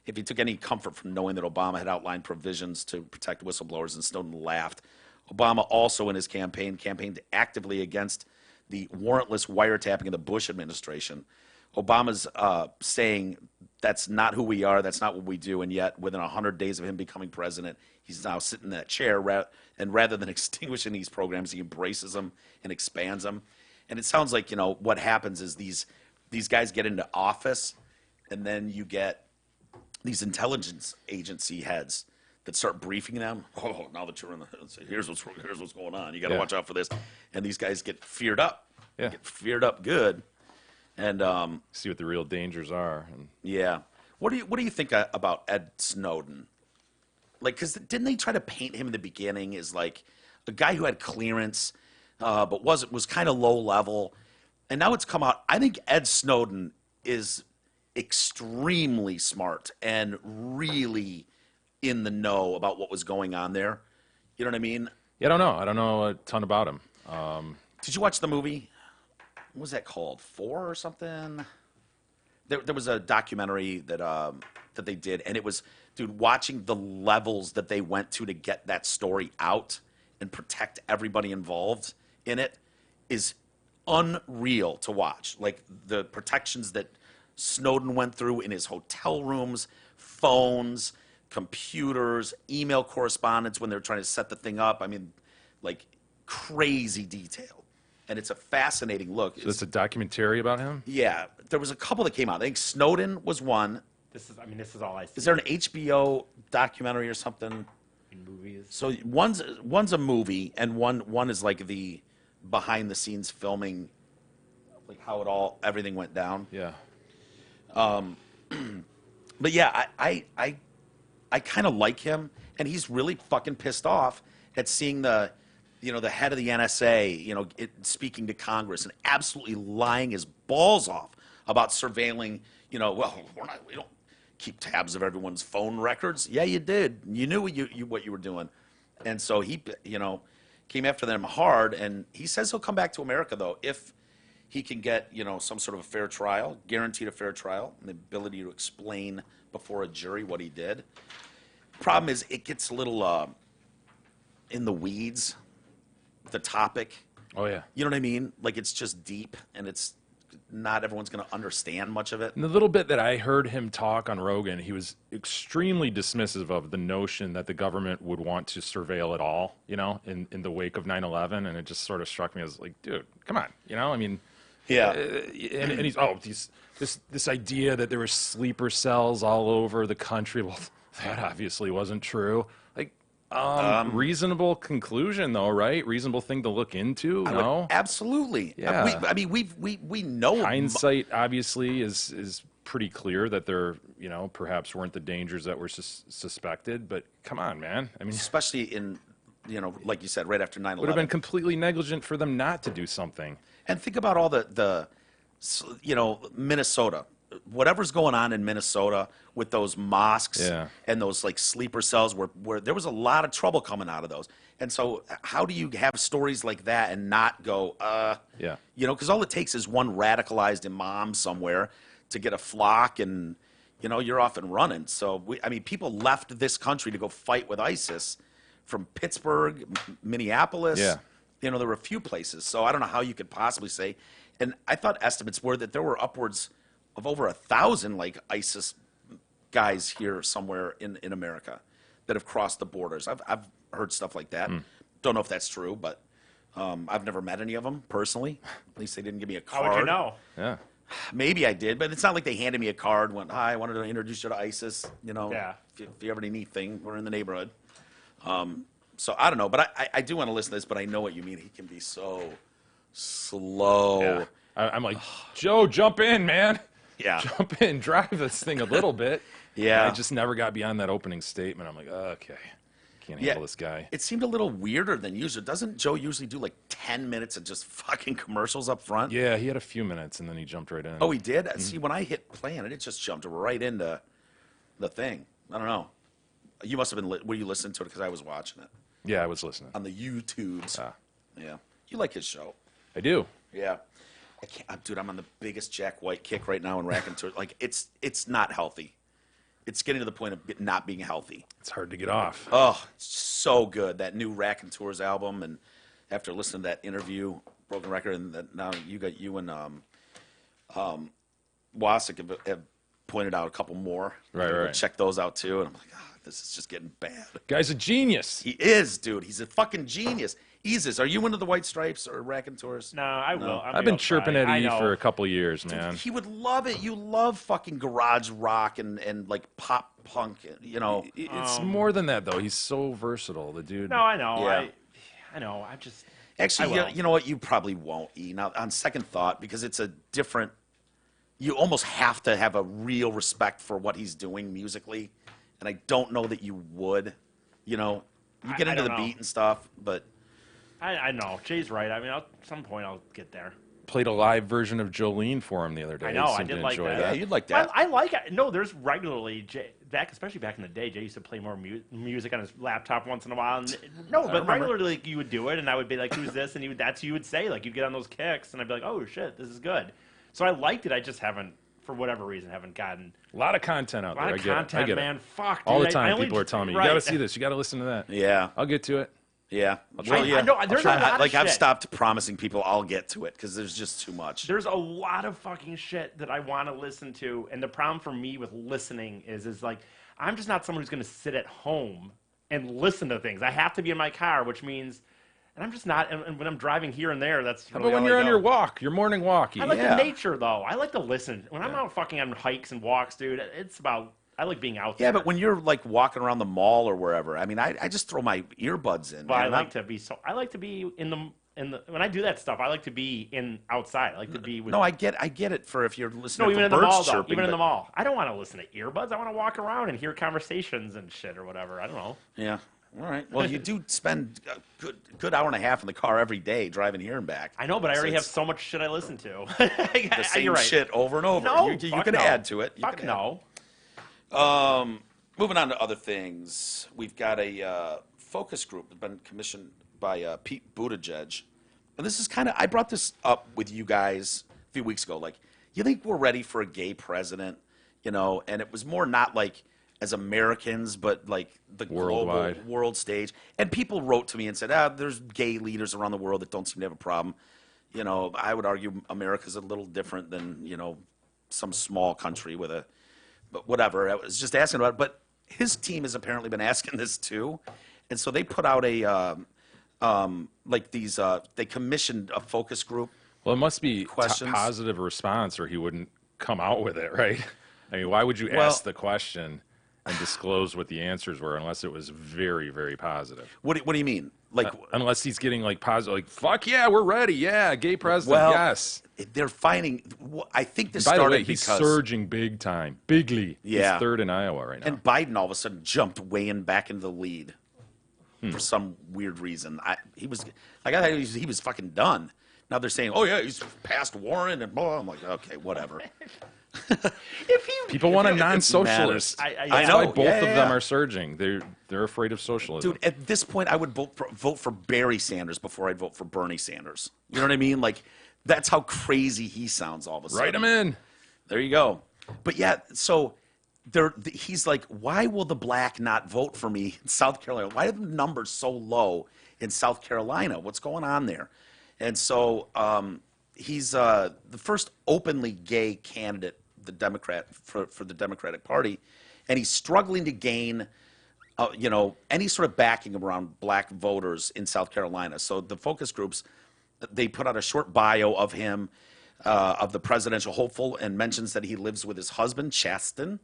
B: if he took any comfort from knowing that Obama had outlined provisions to protect whistleblowers, and Snowden laughed. Obama also in his campaigned actively against the warrantless wiretapping of the Bush administration. Obama's saying that's not who we are, that's not what we do, and yet within 100 days of him becoming president, he's now sitting in that chair, and rather than extinguishing these programs, he embraces them and expands them. And it sounds like, what happens is these guys get into office, and then you get these intelligence agency heads that start briefing them. Oh, now that you're in here's what's going on. You got to watch out for this. And these guys get feared up.
C: Yeah.
B: Get feared up good. And
C: See what the real dangers are. And
B: yeah, what do you think about Ed Snowden? Like, because didn't they try to paint him in the beginning as like a guy who had clearance, but was kind of low level, and now it's come out. I think Ed Snowden is extremely smart and really in the know about what was going on there. You know what I mean?
C: yeah, I don't know. I don't know a ton about him.
B: Did you watch the movie? What was that called? 4 or something? There was a documentary that they did, and it was, dude, watching the levels that they went to get that story out and protect everybody involved in it is unreal to watch. Like the protections that Snowden went through in his hotel rooms, phones, computers, email correspondence when they were trying to set the thing up. I mean, like crazy detail. And it's a fascinating look.
C: So it's a documentary about him?
B: Yeah, there was a couple that came out. I think Snowden was one.
D: This is all I see.
B: Is there an HBO documentary or something?
D: in movies?
B: So one's a movie, and one is like the behind the scenes filming, like how everything went down.
C: Yeah.
B: But yeah, I kind of like him, and he's really fucking pissed off at seeing the head of the NSA, speaking to Congress and absolutely lying his balls off about surveilling. Well, we don't keep tabs of everyone's phone records. Yeah, you did. You knew what you were doing. And so he, came after them hard. And he says he'll come back to America, though, if he can get, some sort of a fair trial, guaranteed a fair trial, and the ability to explain before a jury what he did. Problem is, it gets a little in the weeds, the topic.
C: Oh, yeah.
B: You know what I mean? Like, it's just deep, and it's not everyone's going to understand much of it.
C: In the little bit that I heard him talk on Rogan, he was extremely dismissive of the notion that the government would want to surveil it all, in the wake of 9/11, and it just sort of struck me as like, dude, come on, I mean,
B: Yeah.
C: and he's this idea that there were sleeper cells all over the country. Well, that obviously wasn't true. Like, reasonable conclusion though, right? Reasonable thing to look into. No,
B: Absolutely.
C: Yeah.
B: We know.
C: Hindsight obviously is pretty clear that there, perhaps weren't the dangers that were suspected. But come on, man. I mean,
B: Especially in, like you said, right after 9/11.
C: would have been completely negligent for them not to do something.
B: And think about all the Minnesota, whatever's going on in Minnesota with those mosques
C: Yeah.
B: and those like sleeper cells where there was a lot of trouble coming out of those. And so how do you have stories like that and not go,
C: Yeah.
B: because all it takes is one radicalized imam somewhere to get a flock and, you're off and running. So, people left this country to go fight with ISIS from Pittsburgh, Minneapolis.
C: Yeah.
B: There were a few places. So I don't know how you could possibly say. And I thought estimates were that there were upwards of over 1,000 like ISIS guys here somewhere in America that have crossed the borders. I've heard stuff like that. Don't know if that's true, but I've never met any of them personally. At least they didn't give me a
D: How
B: card.
D: would you know?
C: Yeah.
B: Maybe I did, but it's not like they handed me a card. Went, hi, I wanted to introduce you to ISIS.
D: Yeah.
B: If you ever need anything, we're in the neighborhood. So I don't know, but I do want to listen to this. But I know what you mean. He can be so slow.
C: Yeah. I'm like, Joe, jump in, man.
B: Yeah.
C: Jump in, drive this thing a little bit.
B: Yeah.
C: And I just never got beyond that opening statement. I'm like, okay, can't handle this guy.
B: It seemed a little weirder than usual. Doesn't Joe usually do like 10 minutes of just fucking commercials up front?
C: Yeah, he had a few minutes and then he jumped right in.
B: Oh, he did? See, when I hit play on it, it just jumped right into the thing. I don't know. You must have been, were you listening to it because I was watching it
C: Yeah, I was listening.
B: on the YouTubes?
C: Ah.
B: Yeah. You like his show.
C: I do.
B: Yeah. I can't, dude, I'm on the biggest Jack White kick right now in Raconteur. Like, it's not healthy. It's getting to the point of not being healthy.
C: It's hard to get off.
B: Oh, it's so good. That new Raconteurs album, and after listening to that interview, Broken Record, and that now you and Wasik have pointed out a couple more.
C: Right.
B: Check those out too. And I'm like, this is just getting bad.
C: Guy's a genius.
B: He is, dude. He's a fucking genius. Isis, are you into the White Stripes or Raconteurs?
D: No, I will.
C: I've been chirping at E
D: know.
C: for a couple years, man.
B: He would love it. You love fucking garage rock and like pop punk,
C: It's more than that, though. He's so versatile, the dude.
D: No, I know.
B: Yeah.
D: I know. I just.
B: Actually,
D: I will.
B: you know what? You probably won't, E. Now, on second thought, because it's a different. You almost have to have a real respect for what he's doing musically, and I don't know that you would. You get
D: I
B: into the
D: don't know.
B: beat and stuff, but
D: I know. Jay's right. I mean, at some point I'll get there.
C: Played a live version of Jolene for him the other day.
D: I know,
C: He
D: I
C: seemed
D: did
C: to
D: like
C: enjoy
D: that.
B: yeah, you'd like that.
D: I like it. No, there's regularly especially back in the day. Jay used to play more music on his laptop once in a while. And, no, but
B: remember.
D: regularly like, you would do it, and I would be like, "Who's this?" And you would say like you'd get on those kicks, and I'd be like, "Oh shit, this is good." So I liked it. I just haven't, for whatever reason, gotten
C: A lot of content out
D: a lot
C: there.
D: of
C: I get
D: content,
C: it. I get
D: man.
C: it.
D: Fuck, dude.
C: All the
D: I
C: time,
D: only
C: people are
D: just-
C: telling me,
D: right.
C: you got to see this, you got to listen to that.
B: yeah,
C: I'll get to it.
B: yeah.
D: I know, there's a lot of
B: Like I've
D: shit.
B: stopped promising people I'll get to it because there's just too much.
D: There's a lot of fucking shit that I want to listen to, and the problem for me with listening is like I'm just not someone who's going to sit at home and listen to things. I have to be in my car, which means, and I'm just not. And when I'm driving here and there, that's.
C: How
D: really
C: about when
D: all
C: you're
D: I
C: on
D: go.
C: your walk, your morning walk?
D: I like
B: Yeah.
D: the nature though. I like to listen. When I'm out fucking on hikes and walks, dude, it's about. I like being out there.
B: Yeah, but when you're like walking around the mall or wherever, I mean, I just throw my earbuds in.
D: But I
B: man.
D: like to be so. I like to be in the when I do that stuff. I like to be outside. I like to be with.
B: No, I get it for if you're listening
D: No,
B: to
D: even in the
B: birds
D: mall, though.
B: chirping.
D: Even in the
B: but-
D: mall. I don't want to listen to earbuds. I want to walk around and hear conversations and shit or whatever. I don't know.
B: Yeah. All right. Well, you do spend a good hour and a half in the car every day driving here and back.
D: I know, but I already have
B: it's
D: so much shit I listen to.
B: the same
D: You're right.
B: shit over and over.
D: No,
B: you
D: fuck
B: can
D: no.
B: add to it. You
D: Fuck
B: can
D: no.
B: Moving on to other things, we've got a focus group that's been commissioned by Pete Buttigieg, and this is kind of I brought this up with you guys a few weeks ago. Like, you think we're ready for a gay president? You know, and it was more not like as Americans, but like the
C: Worldwide.
B: global world stage. And people wrote to me and said, there's gay leaders around the world that don't seem to have a problem. You know, I would argue America's a little different than, you know, some small country with a, but whatever. I was just asking about it. But his team has apparently been asking this too. And so they put out a, they commissioned a focus group.
C: Well, it must be
B: Questions?
C: positive response, or he wouldn't come out with it, right? I mean, why would you
B: Well-
C: ask the question and disclose what the answers were unless it was very, very positive?
B: What do you mean? Like,
C: Unless he's getting like positive, like fuck yeah, we're ready, yeah, gay president,
B: well,
C: yes.
B: they're finding. I think this
C: By the
B: started
C: way, he's
B: because
C: surging big time, bigly.
B: Yeah.
C: He's third in Iowa right now.
B: and Biden all of a sudden jumped way in back into the lead for some weird reason. I thought he was fucking done. Now they're saying, oh yeah, he's past Warren and blah. I'm like, okay, whatever.
C: People want a
B: It
C: non-socialist.
B: matters.
D: I
C: That's
B: know,
C: why both
B: yeah,
C: of
B: yeah,
C: them
B: yeah.
C: are surging. They're afraid of socialism.
B: Dude, at this point, I would vote for Barry Sanders before I'd vote for Bernie Sanders. You know what I mean? Like, that's how crazy he sounds all of a sudden.
C: Write him in.
B: There you go. But yeah, so he's like, why will the black not vote for me in South Carolina? Why are the numbers so low in South Carolina? What's going on there? And so he's the first openly gay candidate, the Democrat for the Democratic Party, and he's struggling to gain, any sort of backing around black voters in South Carolina. So the focus groups, they put out a short bio of him, of the presidential hopeful, and mentions that he lives with his husband, Chasten,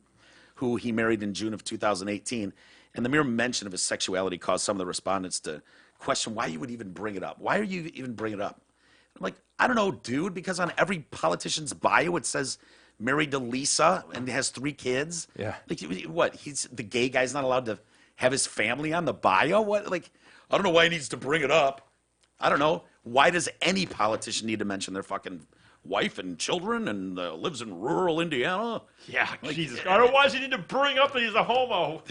B: who he married in June of 2018. And the mere mention of his sexuality caused some of the respondents to question why you would even bring it up. Why are you even bringing it up? I'm like, I don't know, dude, because on every politician's bio it says married to Lisa and has 3 kids.
C: Yeah.
B: Like, what? He's the gay guy's not allowed to have his family on the bio? What? Like, I don't know why he needs to bring it up. I don't know. Why does any politician need to mention their fucking wife and children and lives in rural Indiana?
D: Yeah, Jesus. I don't want you need to bring up that he's a homo.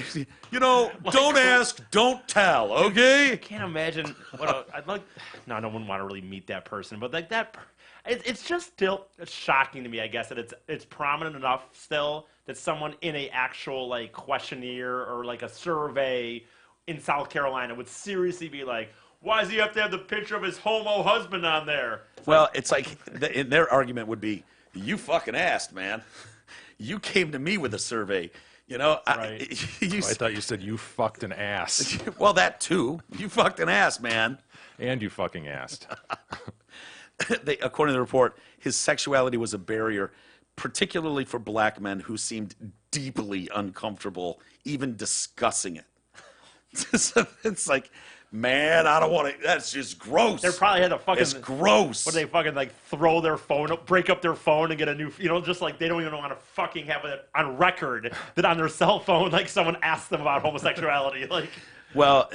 B: You know, don't ask, don't tell, okay?
D: I can't imagine what I'd like. No, I wouldn't want to really meet that person, but like that, it's just still shocking to me. I guess that it's prominent enough still that someone in a actual like questionnaire or like a survey in South Carolina would seriously be like, why does he have to have the picture of his homo husband on there?
B: Well, it's like their argument would be, you fucking asked, man. You came to me with a survey. You know,
D: Right.
C: I thought you said you fucked an ass.
B: well, that too. You fucked an ass, man.
C: And you fucking asked.
B: According to the report, his sexuality was a barrier, particularly for black men who seemed deeply uncomfortable even discussing it. So it's like, man, I don't want to. That's just gross.
D: They probably had to fucking.
B: It's gross.
D: What they fucking like throw their phone, break up their phone, and get a new, just like they don't even want to fucking have it on record that on their cell phone, like someone asked them about homosexuality. Like,
B: Well,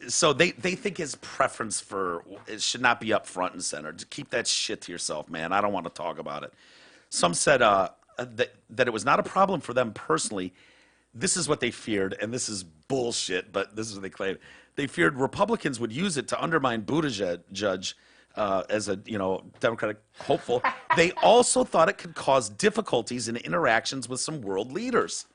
B: so they think his preference for it should not be up front and center. Just keep that shit to yourself, man. I don't want to talk about it. Some said that it was not a problem for them personally. This is what they feared, and this is bullshit, but this is what they claimed. They feared Republicans would use it to undermine Buttigieg as a Democratic hopeful. They also thought it could cause difficulties in interactions with some world leaders.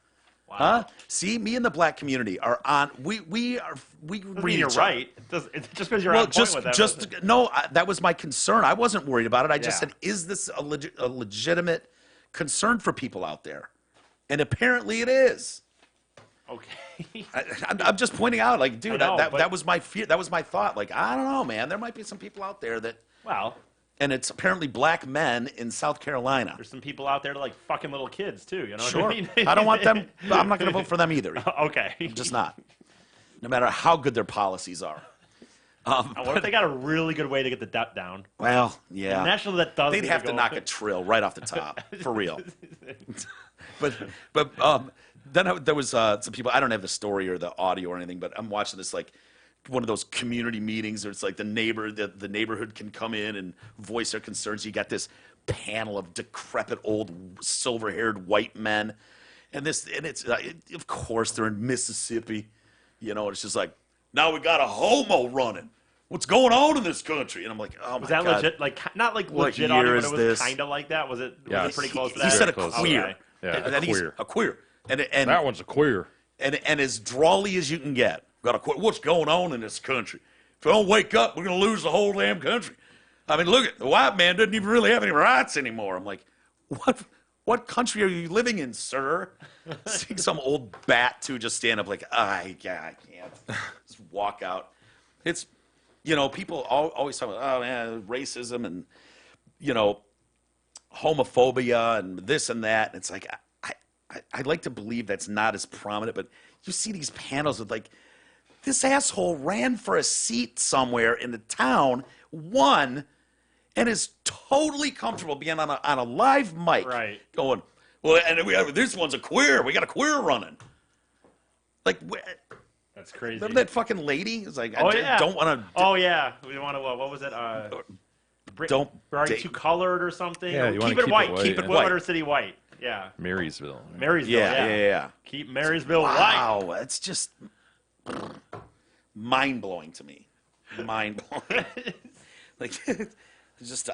D: wow.
B: Huh? See, me and the black community are on. We
D: Doesn't
B: read
D: mean you're
B: each other.
D: right. It's just because you're
B: Well,
D: on point with them.
B: just no. That was my concern. I wasn't worried about it. I just
D: Yeah.
B: said, is this a legitimate concern for people out there? And apparently, it is.
D: Okay.
B: I'm just pointing out, like, dude,
D: I know, but-
B: that was my fear. That was my thought. Like, I don't know, man. There might be some people out there that,
D: Well,
B: and it's apparently black men in South Carolina.
D: there's some people out there that like fucking little kids too. You know
B: Sure.
D: what I mean?
B: I don't want them. I'm not going to vote for them either.
D: Okay.
B: Just not. No matter how good their policies are.
D: What if they got a really good way to get the debt down?
B: Well, yeah.
D: National debt does.
B: They'd
D: need
B: have to
D: go-
B: knock a trill right off the top, for real. but then there was some people. I don't have the story or the audio or anything, but I'm watching this like one of those community meetings, where it's like the neighborhood can come in and voice their concerns. You got this panel of decrepit old silver-haired white men, And it's of course they're in Mississippi, you know. It's just like now we got a homo running. What's going on in this country? And I'm like, oh my
D: Was that
B: God.
D: legit? Like, not like
B: What
D: legit
B: year
D: audio,
B: is
D: but it was
B: this?
D: kind of like that. Was it?
C: Yeah.
D: Was it pretty close to
B: He
D: that?
B: said a
C: close.
B: queer.
D: Okay.
C: Yeah,
B: and
C: a
B: then he's
C: queer.
B: a queer. And
C: That one's a queer.
B: and as drawly as you can get. Got to quit. What's going on in this country? If we don't wake up, we're going to lose the whole damn country. I mean, look at the white man doesn't even really have any rights anymore. I'm like, what country are you living in, sir? Seeing some old bat to just stand up like, I can't. Just walk out. It's, you know, people always talk about, oh man, racism and, you know, homophobia and this and that. And it's like, I'd like to believe that's not as prominent, but you see these panels with like, this asshole ran for a seat somewhere in the town, won, and is totally comfortable being on a live mic,
D: Right.
B: going, well, and this one's a queer. We got a queer running. Like,
D: That's crazy.
B: remember that fucking lady? It's like,
D: Oh
B: I
D: yeah.
B: don't want to.
D: Oh yeah. We want to. What was it?
B: Don't
D: Are you
B: date-
D: too colored or something?
C: Yeah,
D: Or
C: you wanna
D: keep it
C: keep it
D: white.
C: white,
D: Keep it
C: yeah.
D: White. City white. Yeah.
C: Marysville.
D: Marysville.
B: Yeah.
D: Keep Marysville white.
B: Wow, it's just mind blowing to me. Mind blowing. Like, it's just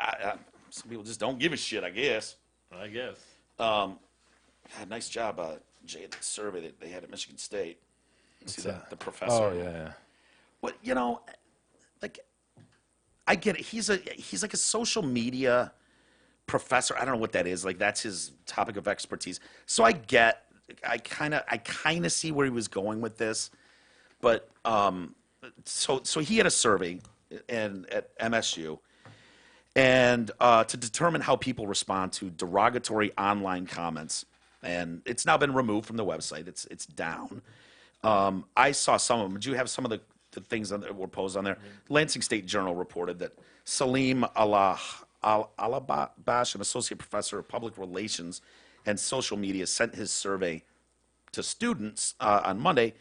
B: some people just don't give a shit. I guess.
D: I guess.
B: God, nice job, Jay, at the survey that they had at Michigan State. See the professor.
C: Oh yeah.
B: What, you know, like, I get it. He's like a social media professor. I don't know what that is. Like, that's his topic of expertise. So I kind of see where he was going with this, but so he had a survey at MSU, and to determine how people respond to derogatory online comments, and it's now been removed from the website. It's down. I saw some of them. Did you have some of the things that were posted on there? Lansing State Journal reported that Salim Alabash, an associate professor of public relations and social media, sent his survey to students on Monday,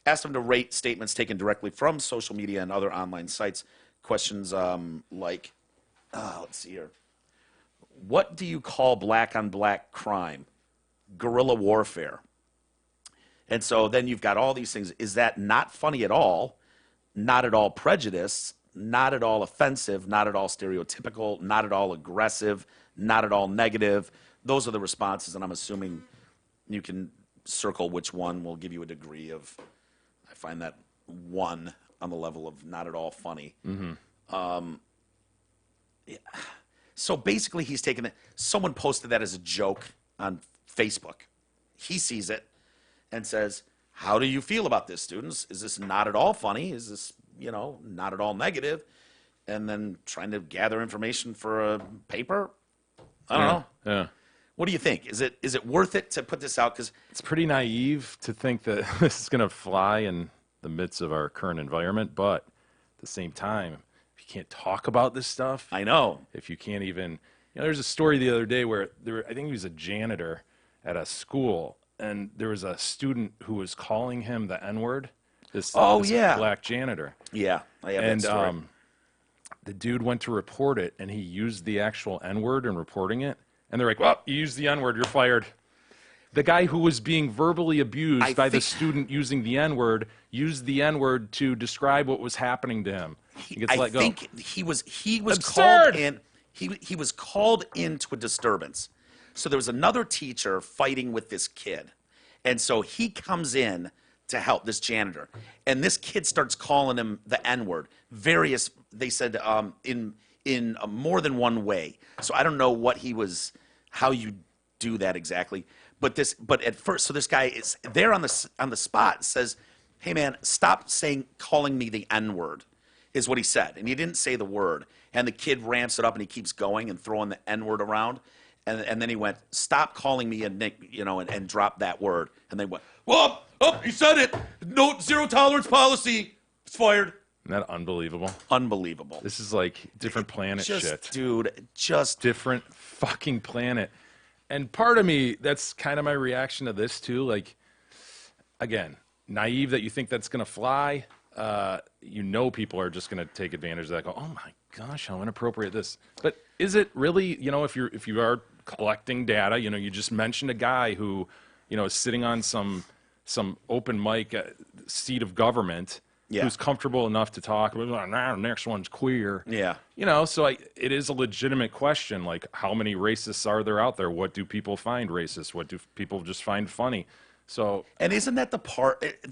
B: asked them to rate statements taken directly from social media and other online sites. Questions like, let's see here. What do you call black on black crime? Guerrilla warfare. And so then you've got all these things. Is that not funny at all? Not at all prejudiced? Not at all offensive? Not at all stereotypical? Not at all aggressive? Not at all negative? Those are the responses, and I'm assuming you can circle which one will give you a degree of, I find that one on the level of not at all funny. Yeah. So basically he's taken it. Someone posted that as a joke on Facebook. He sees it and says, how do you feel about this, students? Is this not at all funny? Is this, you know, not at all negative? And then trying to gather information for a paper? I don't know.
C: Yeah.
B: What do you think? Is it worth it to put this out? Because
C: It's pretty naive to think that this is going to fly in the midst of our current environment, but at the same time, if you can't talk about this stuff,
B: I know.
C: if you can't even, you know, there's a story the other day where I think he was a janitor at a school, and there was a student who was calling him the N-word. This
B: yeah.
C: black janitor.
B: Yeah, I have
C: And
B: that story.
C: the dude went to report it, and he used the actual N-word in reporting it. And they're like, well, you used the N-word, you're fired. The guy who was being verbally abused
B: I
C: by the
B: think-
C: student using the N-word used the N-word to describe what was happening to him. He gets
B: I
C: let go.
B: think he was
C: Absurd!
B: called in. He was called into a disturbance. So there was another teacher fighting with this kid, and so he comes in to help this janitor, and this kid starts calling him the N-word. Various, they said, in more than one way. So I don't know how you do that exactly. But at first, so this guy is there on the spot, says, "Hey man, stop calling me the N-word," is what he said, and he didn't say the word. And the kid ramps it up, and he keeps going and throwing the N-word around, and then he went, "Stop calling me a Nick," you know, and drop that word. And they went, "Well, he said it. No, zero tolerance policy. It's fired."
C: Isn't that unbelievable?
B: Unbelievable.
C: This is like different planet shit.
B: Dude, just
C: Different fucking planet. And part of me, that's kind of my reaction to this too. Like, again, naive that you think that's going to fly. You know, people are just going to take advantage of that. Go, oh my gosh, how inappropriate this. But is it really? You know, if you are collecting data, you know, you just mentioned a guy who is sitting on some open mic seat of government,
B: Yeah.
C: who's comfortable enough to talk. Nah, next one's queer.
B: Yeah.
C: So it is a legitimate question. Like, how many racists are there out there? What do people find racist? What do people just find funny? So,
B: And isn't that the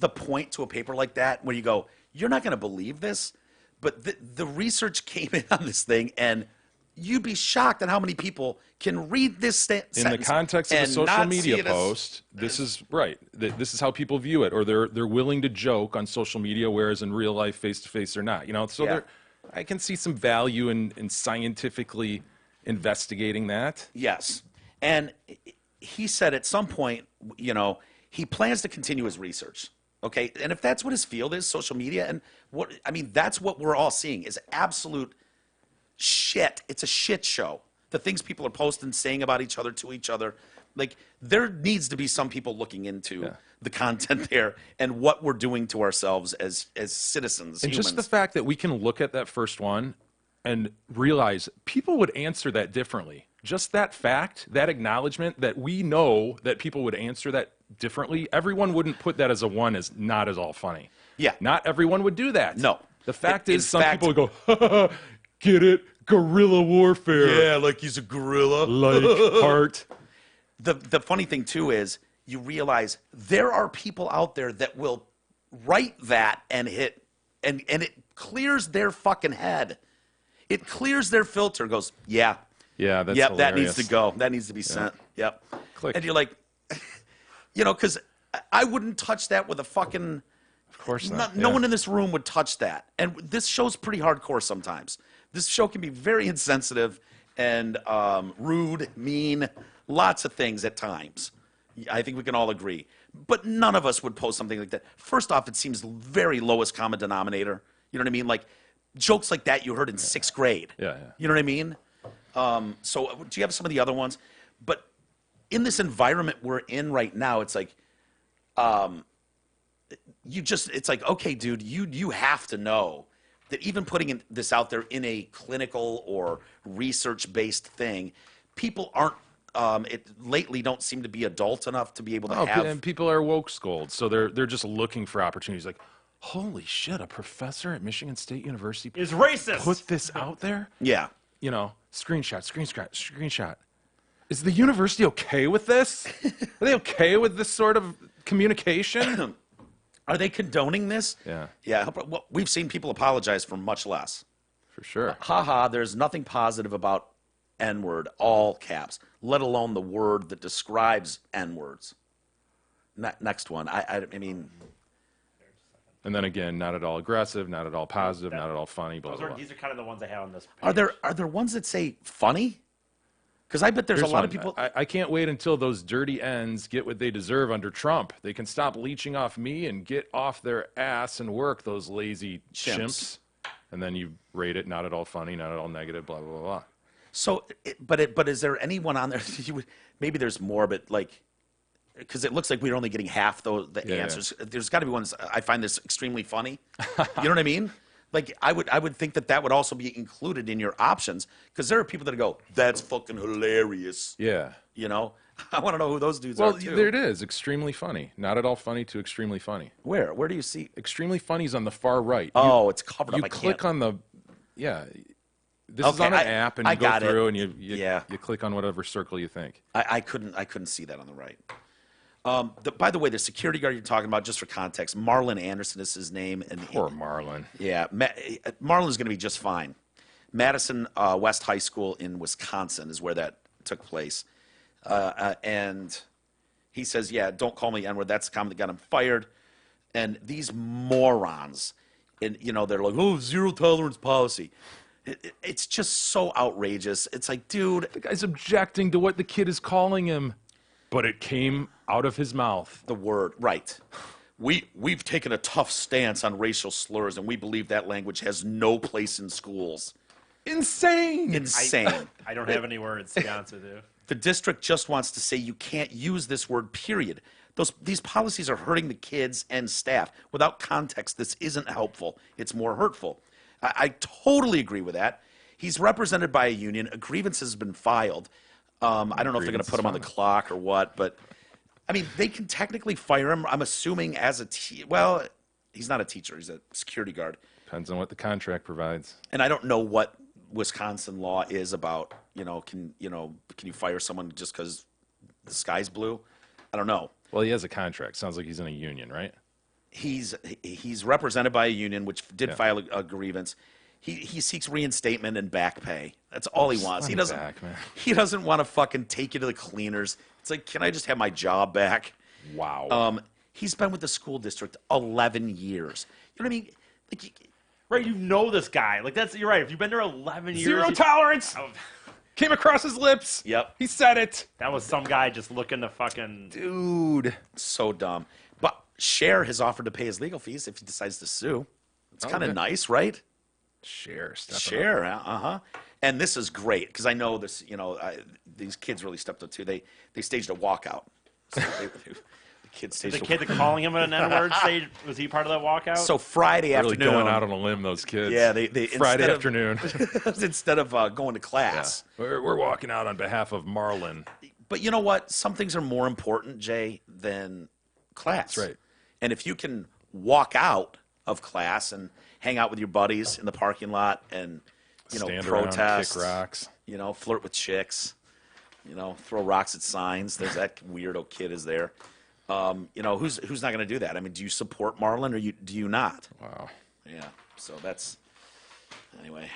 B: point to a paper like that where you go, you're not going to believe this, but the research came in on this thing, and you'd be shocked at how many people can read this
C: in the
B: sentence
C: context of a
B: and
C: social
B: not
C: media
B: see it as-
C: post, this is right. This is how people view it, or they're willing to joke on social media, whereas in real life, face to face, they're not. So
B: Yeah.
C: I can see some value in scientifically investigating that.
B: Yes. And he said at some point, he plans to continue his research. Okay. And if that's what his field is, social media, and that's what we're all seeing is absolute shit. It's a shit show. The things people are posting, saying about each other to each other. Like, there needs to be some people looking into the content there and what we're doing to ourselves as citizens,
C: And
B: humans.
C: just the fact that we can look at that first one and realize people would answer that differently. Just that fact, that acknowledgement that we know that people would answer that differently. Everyone wouldn't put that as a one as not at all funny.
B: Yeah.
C: Not everyone would do that.
B: No.
C: The fact
B: In
C: is, some
B: fact-
C: people would go, ha, ha, ha, get it? Guerrilla warfare.
B: like he's a gorilla.
C: Like heart.
B: The funny thing too is you realize there are people out there that will write that and hit and it clears their fucking head. It clears their filter. Goes, yeah,
C: Yeah, that's
B: yep, that
C: hilarious.
B: needs to go. That needs to be sent. Yep.
C: Click.
B: And you're like, because I wouldn't touch that with a fucking.
C: Of course
B: No,
C: not.
B: no
C: Yeah.
B: one in this room would touch that. And this show's pretty hardcore sometimes. This show can be very insensitive and rude, mean, lots of things at times. I think we can all agree. But none of us would post something like that. First off, it seems very lowest common denominator. You know what I mean? Like jokes like that you heard in sixth grade.
C: Yeah.
B: You know what I mean? So do you have some of the other ones? But in this environment we're in right now, it's like, it's like, okay, dude, you have to know that even putting this out there in a clinical or research-based thing, people aren't, lately don't seem to be adult enough to be able to have.
C: And people are woke scolds, so they're just looking for opportunities. Like, holy shit, a professor at Michigan State University
D: Is racist.
C: put this out there?
B: Yeah.
C: Screenshot. Is the university okay with this? Are they okay with this sort of communication?
B: Are they condoning this?
C: Yeah.
B: Yeah. Well, we've seen people apologize for much less.
C: For sure.
B: Haha, there's nothing positive about N-word, all caps, let alone the word that describes N-words. Next one. I mean,
C: And then again, not at all aggressive, not at all positive, not at all funny, blah, blah, blah.
D: These are kind of the ones I have on this
B: are
D: page.
B: there ones that say funny? Because I bet there's
C: Here's
B: a lot of
C: one.
B: people.
C: I can't wait until those dirty ends get what they deserve under Trump. They can stop leeching off me and get off their ass and work, those lazy chimps. And then you rate it not at all funny, not at all negative, blah, blah, blah, blah.
B: So, but is there anyone on there? Maybe there's more, but like, because it looks like we're only getting half the
C: Yeah.
B: answers. There's got to be ones. I find this extremely funny. You know what I mean? Like I would think that would also be included in your options because there are people that go, "That's fucking hilarious."
C: Yeah.
B: You know, I want to know who those dudes
C: Well,
B: are too.
C: there it is. Extremely funny. Not at all funny to extremely funny.
B: Where do you see?
C: Extremely funny is on the far right.
B: Oh, it's covered
C: You
B: up. I
C: click
B: can't.
C: on the, yeah. This is
B: Okay,
C: on an
B: I-
C: app, and
B: I
C: you go
B: got it.
C: through, and you
B: Yeah.
C: click on whatever circle you think.
B: I couldn't see that on the right. By the way, the security guard you're talking about, just for context, Marlon Anderson is his name, and
C: Poor Marlon.
B: yeah, Marlon's going to be just fine. Madison West High School in Wisconsin is where that took place, and he says, "Yeah, don't call me N-word. That's the comment that got him fired." And these morons, and they're like, "Oh, zero tolerance policy." It's just so outrageous. It's like, dude,
C: The guy's objecting to what the kid is calling him, but it came out of his mouth.
B: the word right. We've taken a tough stance on racial slurs, and we believe that language has no place in schools.
C: Insane.
B: Insane.
D: I don't have any words to answer to.
B: The district just wants to say you can't use this word, period. These policies are hurting the kids and staff. Without context, this isn't helpful. It's more hurtful. I totally agree with that. He's represented by a union. A grievance has been filed. I don't know if they're going to put him on the clock or what, but I mean, they can technically fire him. I'm assuming as a well, he's not a teacher. He's a security guard.
C: Depends on what the contract provides.
B: And I don't know what Wisconsin law is about. Can you fire someone just because the sky's blue? I don't know.
C: Well, he has a contract. Sounds like he's in a union, right?
B: He's represented by a union, which did
C: Yeah.
B: file a grievance. He seeks reinstatement and back pay. That's all he wants. He
C: him
B: doesn't.
C: back, man.
B: He doesn't want to fucking take you to the cleaners. It's like, can I just have my job back?
C: Wow.
B: He's been with the school district 11 years. You know what I mean? Like,
D: Right, you know this guy. Like you're right. If you've been there 11 years,
C: Zero tolerance.
D: Oh,
C: Came across his lips.
B: Yep.
C: He said it.
D: that was some guy just looking to fucking.
C: Dude.
B: so dumb. But Cher has offered to pay his legal fees if he decides to sue. It's kind of
C: Okay.
B: nice, right?
C: Cher.
B: Cher, uh-huh. And this is great because I know this. These kids really stepped up too. They staged a walkout. So the kids staged
D: The kid that calling him an N-word stage, was he part of that walkout?
B: So Friday
C: Really
B: afternoon,
C: going out on a limb, those kids.
B: Yeah, they
C: Friday
B: instead of-
C: afternoon.
B: instead of going to class.
C: We're walking out on behalf of Marlon.
B: But you know what? Some things are more important, Jay, than class.
C: That's right.
B: And if you can walk out of class and hang out with your buddies in the parking lot and
C: Stand
B: protest,
C: around, kick rocks.
B: flirt with chicks, throw rocks at signs. There's that weirdo kid is there. Who's not going to do that? I mean, do you support Marlon or do you not?
C: Wow.
B: Yeah. So that's anyway.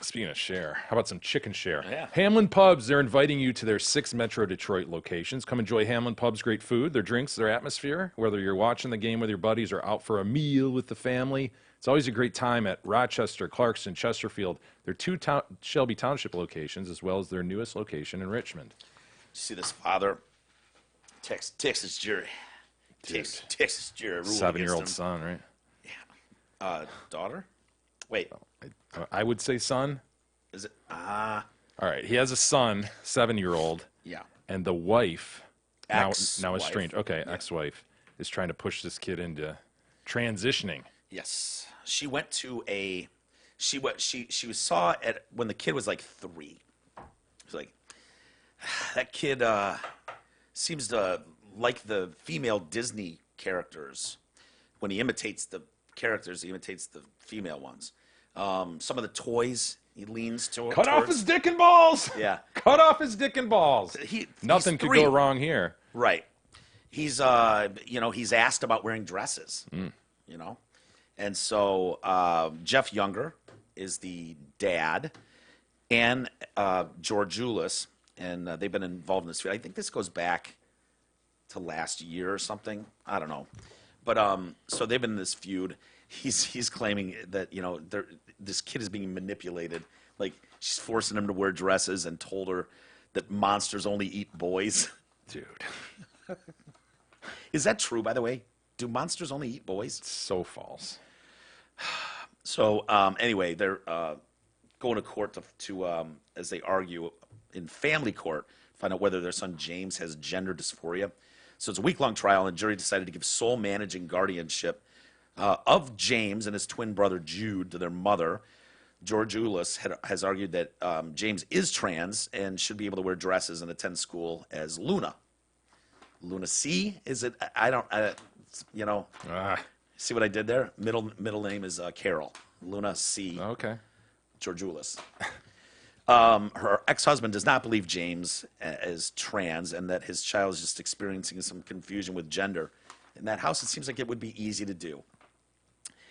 C: Speaking of Cher, how about some chicken Cher?
B: Yeah.
C: Hamlin Pubs, they're inviting you to their 6 Metro Detroit locations. Come enjoy Hamlin Pubs' great food, their drinks, their atmosphere. Whether you're watching the game with your buddies or out for a meal with the family, it's always a great time at Rochester, Clarkson, Chesterfield. Their 2 Shelby Township locations, as well as their newest location in Richmond.
B: See this father, Texas jury, Texas jury ruled
C: 7-year-old
B: against
C: son, right?
B: him. Daughter? Wait,
C: I would say son.
B: is it?
C: All right, he has a son, 7-year-old,
B: Yeah.
C: and the wife, now
B: Ex-wife.
C: estranged, ex-wife, is trying to push this kid into transitioning.
B: Yes, she went to she saw it when the kid was like 3. It's like that kid seems to like the female Disney characters. When he imitates the characters, he imitates the female ones. Some of the toys he leans towards.
C: Cut off his dick and balls.
B: Yeah.
C: Cut off his dick and balls. Nothing
B: he's
C: could
B: 3.
C: go wrong here.
B: Right. He's he's asked about wearing dresses. And so Jeff Younger is the dad, and George Ulis, and they've been involved in this feud. I think this goes back to last year or something. I don't know. But so they've been in this feud. He's claiming that this kid is being manipulated. Like she's forcing him to wear dresses and told her that monsters only eat boys.
C: Dude,
B: Is that true, by the way? Do monsters only eat boys?
C: so false.
B: So anyway, they're going to court to as they argue in family court, find out whether their son James has gender dysphoria. So it's a week-long trial, and the jury decided to give sole managing guardianship of James and his twin brother Jude to their mother. George Ulis has argued that James is trans and should be able to wear dresses and attend school as Luna. Luna C, is it? I don't, see what I did there? Middle name is Carol. Luna C.
C: Okay.
B: George Ulis. Her ex-husband does not believe James is trans and that his child is just experiencing some confusion with gender. In that house, it seems like it would be easy to do.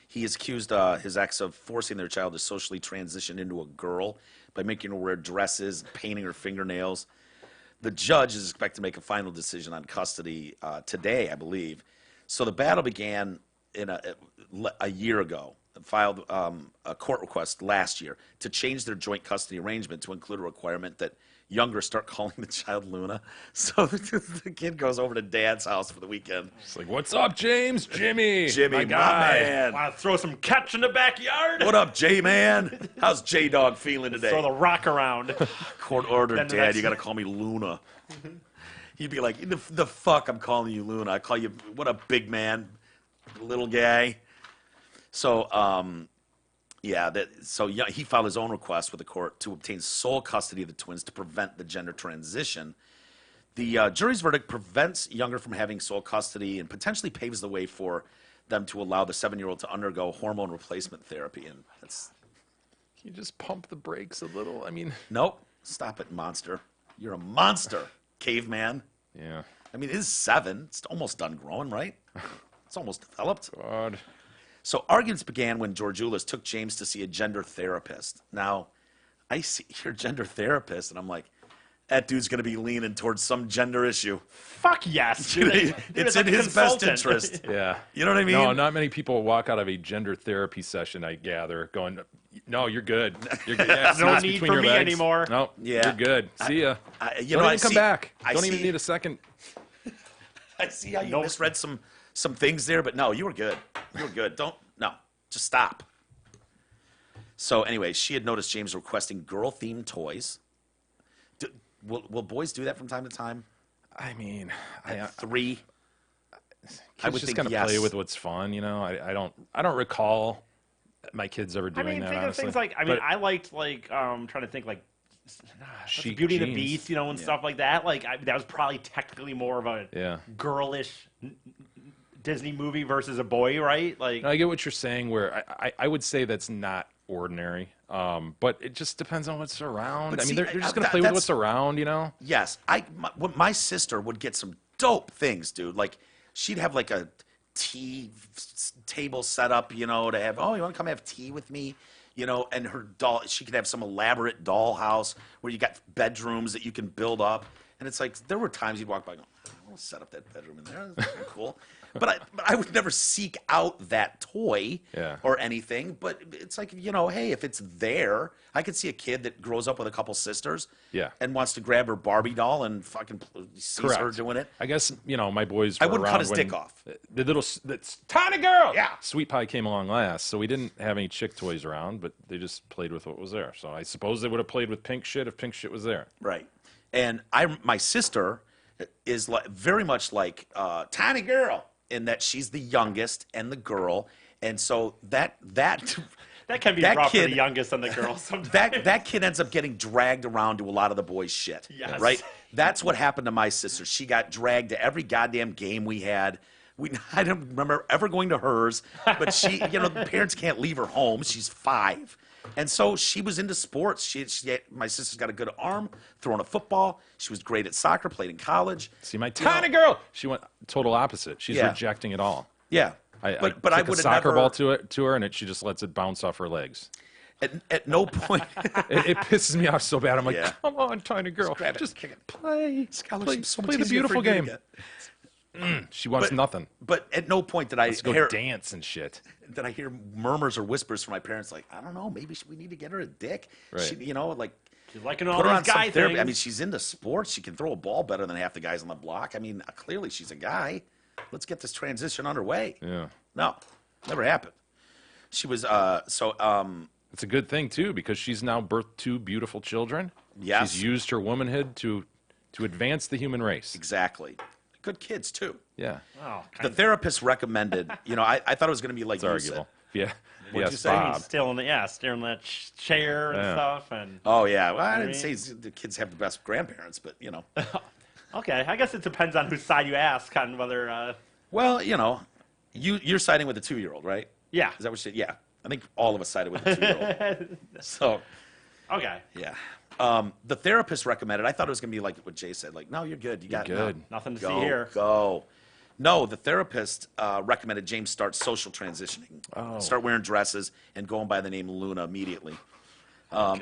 B: He has accused his ex of forcing their child to socially transition into a girl by making her wear dresses, painting her fingernails. The judge is expected to make a final decision on custody today, I believe. So the battle began in a year ago. Filed a court request last year to change their joint custody arrangement to include a requirement that Younger start calling the child Luna. So the kid goes over to Dad's house for the weekend.
C: It's like, what's up, James? Jimmy,
B: Jimmy,
C: my
B: my
C: guy.
B: man.
D: Want to throw some catch in the backyard?
B: What up, J-Man? How's J-Dog feeling today?
D: Throw the rock around.
B: Court order,
D: Then the
B: Dad,
D: next-
B: you got to call me Luna. He'd be like, the fuck I'm calling you Luna. I call you, what up, big man, little guy. So, he filed his own request with the court to obtain sole custody of the twins to prevent the gender transition. The jury's verdict prevents Younger from having sole custody and potentially paves the way for them to allow the 7-year-old to undergo hormone replacement therapy. And that's
C: Can you just pump the brakes a little? I mean,
B: nope. Stop it, monster. You're a monster, caveman.
C: yeah.
B: I mean, it is 7. It's almost done growing, right? It's almost developed.
C: God.
B: So arguments began when Georgioulas took James to see a gender therapist. Now, I see your gender therapist, and I'm like, that dude's going to be leaning towards some gender issue.
D: Fuck yes. Dude,
B: It's
D: like
B: in
D: a
B: his best
D: consultant.
B: interest.
C: Yeah.
B: You know what I mean?
C: No, not many people walk out of a gender therapy session, I gather, going, no, you're good. You're good. Yeah,
D: No
C: it's
D: need
C: between
D: for
C: your
D: me
C: legs.
D: anymore.
C: No,
B: Yeah.
C: you're good. See ya.
B: You
C: Don't
B: know,
C: even come back. Don't even
B: see-
C: need a second.
B: I see how you
D: Nope.
B: misread some things there, but no, you were good. You were good. Just stop. So anyway, she had noticed James requesting girl-themed toys. Will boys do that from time to time?
C: I mean,
B: At 3?
C: I was just gonna play with what's fun, you know. I don't recall my kids ever
D: I
C: doing
D: mean,
C: that.
D: think of
C: honestly.
D: things like,
C: But
D: I liked, like, trying to think, like,
C: chic
D: Beauty and the
C: jeans.
D: Beast, you know, and stuff like that. Like, that was probably technically more of a
C: Yeah.
D: girlish Disney movie versus a boy, right? Like,
C: No, I get what you're saying. Where I would say that's not ordinary, but it just depends on what's around.
B: But
C: I mean,
B: see,
C: they're just gonna play with
B: that's-
C: what's around, you know.
B: Yes, my sister would get some dope things, dude. Like she'd have like a tea table set up, you know, to have. Oh, you want to come have tea with me? You know, and her doll. She could have some elaborate doll house where you got bedrooms that you can build up. And it's like there were times you'd walk by, and go, I want to set up that bedroom in there. That's pretty cool. But I would never seek out that toy
C: Yeah.
B: or anything. But it's like, you know, hey, if it's there, I could see a kid that grows up with a couple sisters,
C: Yeah.
B: and wants to grab her Barbie doll and fucking sees her doing it.
C: I guess my boys.
B: I
C: were
B: wouldn't cut
C: around
B: his
C: when
B: dick off.
C: The little that's tiny girl.
B: Yeah.
C: Sweet Pie came along last, so we didn't have any chick toys around, but they just played with what was there. So I suppose they would have played with pink shit if pink shit was there.
B: Right. And my sister is like very much like tiny girl in that she's the youngest and the girl, and so that
D: that can be
B: that
D: rough for
B: kid-
D: the youngest and the girls sometimes.
B: that kid ends up getting dragged around to a lot of the boys' shit.
D: Yes.
B: Right? That's what happened to my sister. She got dragged to every goddamn game we had. I don't remember ever going to hers, but she, the parents can't leave her home. She's 5. And so she was into sports. My sister's got a good arm, throwing a football. She was great at soccer, played in college.
C: See, my tiny girl. She went total opposite. She's
B: Yeah.
C: rejecting it all.
B: Yeah.
C: I
B: but I
C: kick a
B: would have
C: soccer
B: never,
C: ball to her, and she just lets it bounce off her legs.
B: at no point.
C: It pisses me off so bad. I'm like,
B: Yeah.
C: come on, tiny girl,
B: grab it,
C: just
B: kick it.
C: play,
B: Scholarship's so much
C: play the
B: easier for
C: beautiful
B: you to
C: game.
B: get.
C: She wants nothing.
B: But at no point did I
C: Let's go
B: hear
C: dance and shit.
B: did I hear murmurs or whispers from my parents like, I don't know, maybe we need to get her a dick.
C: Right.
B: She, like
D: She's liking all
B: put her on
D: these guy
B: some therapy.
D: things.
B: I mean, she's into sports. She can throw a ball better than half the guys on the block. I mean, clearly she's a guy. Let's get this transition underway.
C: Yeah.
B: No, never happened. She was
C: It's a good thing too because she's now birthed 2 beautiful children.
B: Yes.
C: She's used her womanhood to advance the human race.
B: exactly good kids too.
C: Yeah.
D: Oh,
B: The therapist recommended. I thought it was going to be like
C: It's
B: you said.
C: arguable. Yeah.
B: What'd
C: Yes,
B: you say?
C: Bob.
D: still in the staring at that chair and
C: Yeah.
D: stuff. And
B: Oh yeah, well, I
D: I
B: didn't
D: mean-
B: say the kids have the best grandparents, but
D: okay, I guess it depends on whose side you ask on whether.
B: well, you're siding with a 2-year-old, right?
D: Yeah.
B: Is that what you said? Yeah. I think all of us sided with a 2-year-old. So,
D: Okay.
B: yeah. The therapist recommended, I thought it was going to be like what Jay said, like, no, you're good. You got
C: good.
D: Nothing to
B: go,
D: see here.
B: Go. No, the therapist recommended James start social transitioning.
C: Oh.
B: Start wearing dresses and going by the name Luna immediately.
D: Which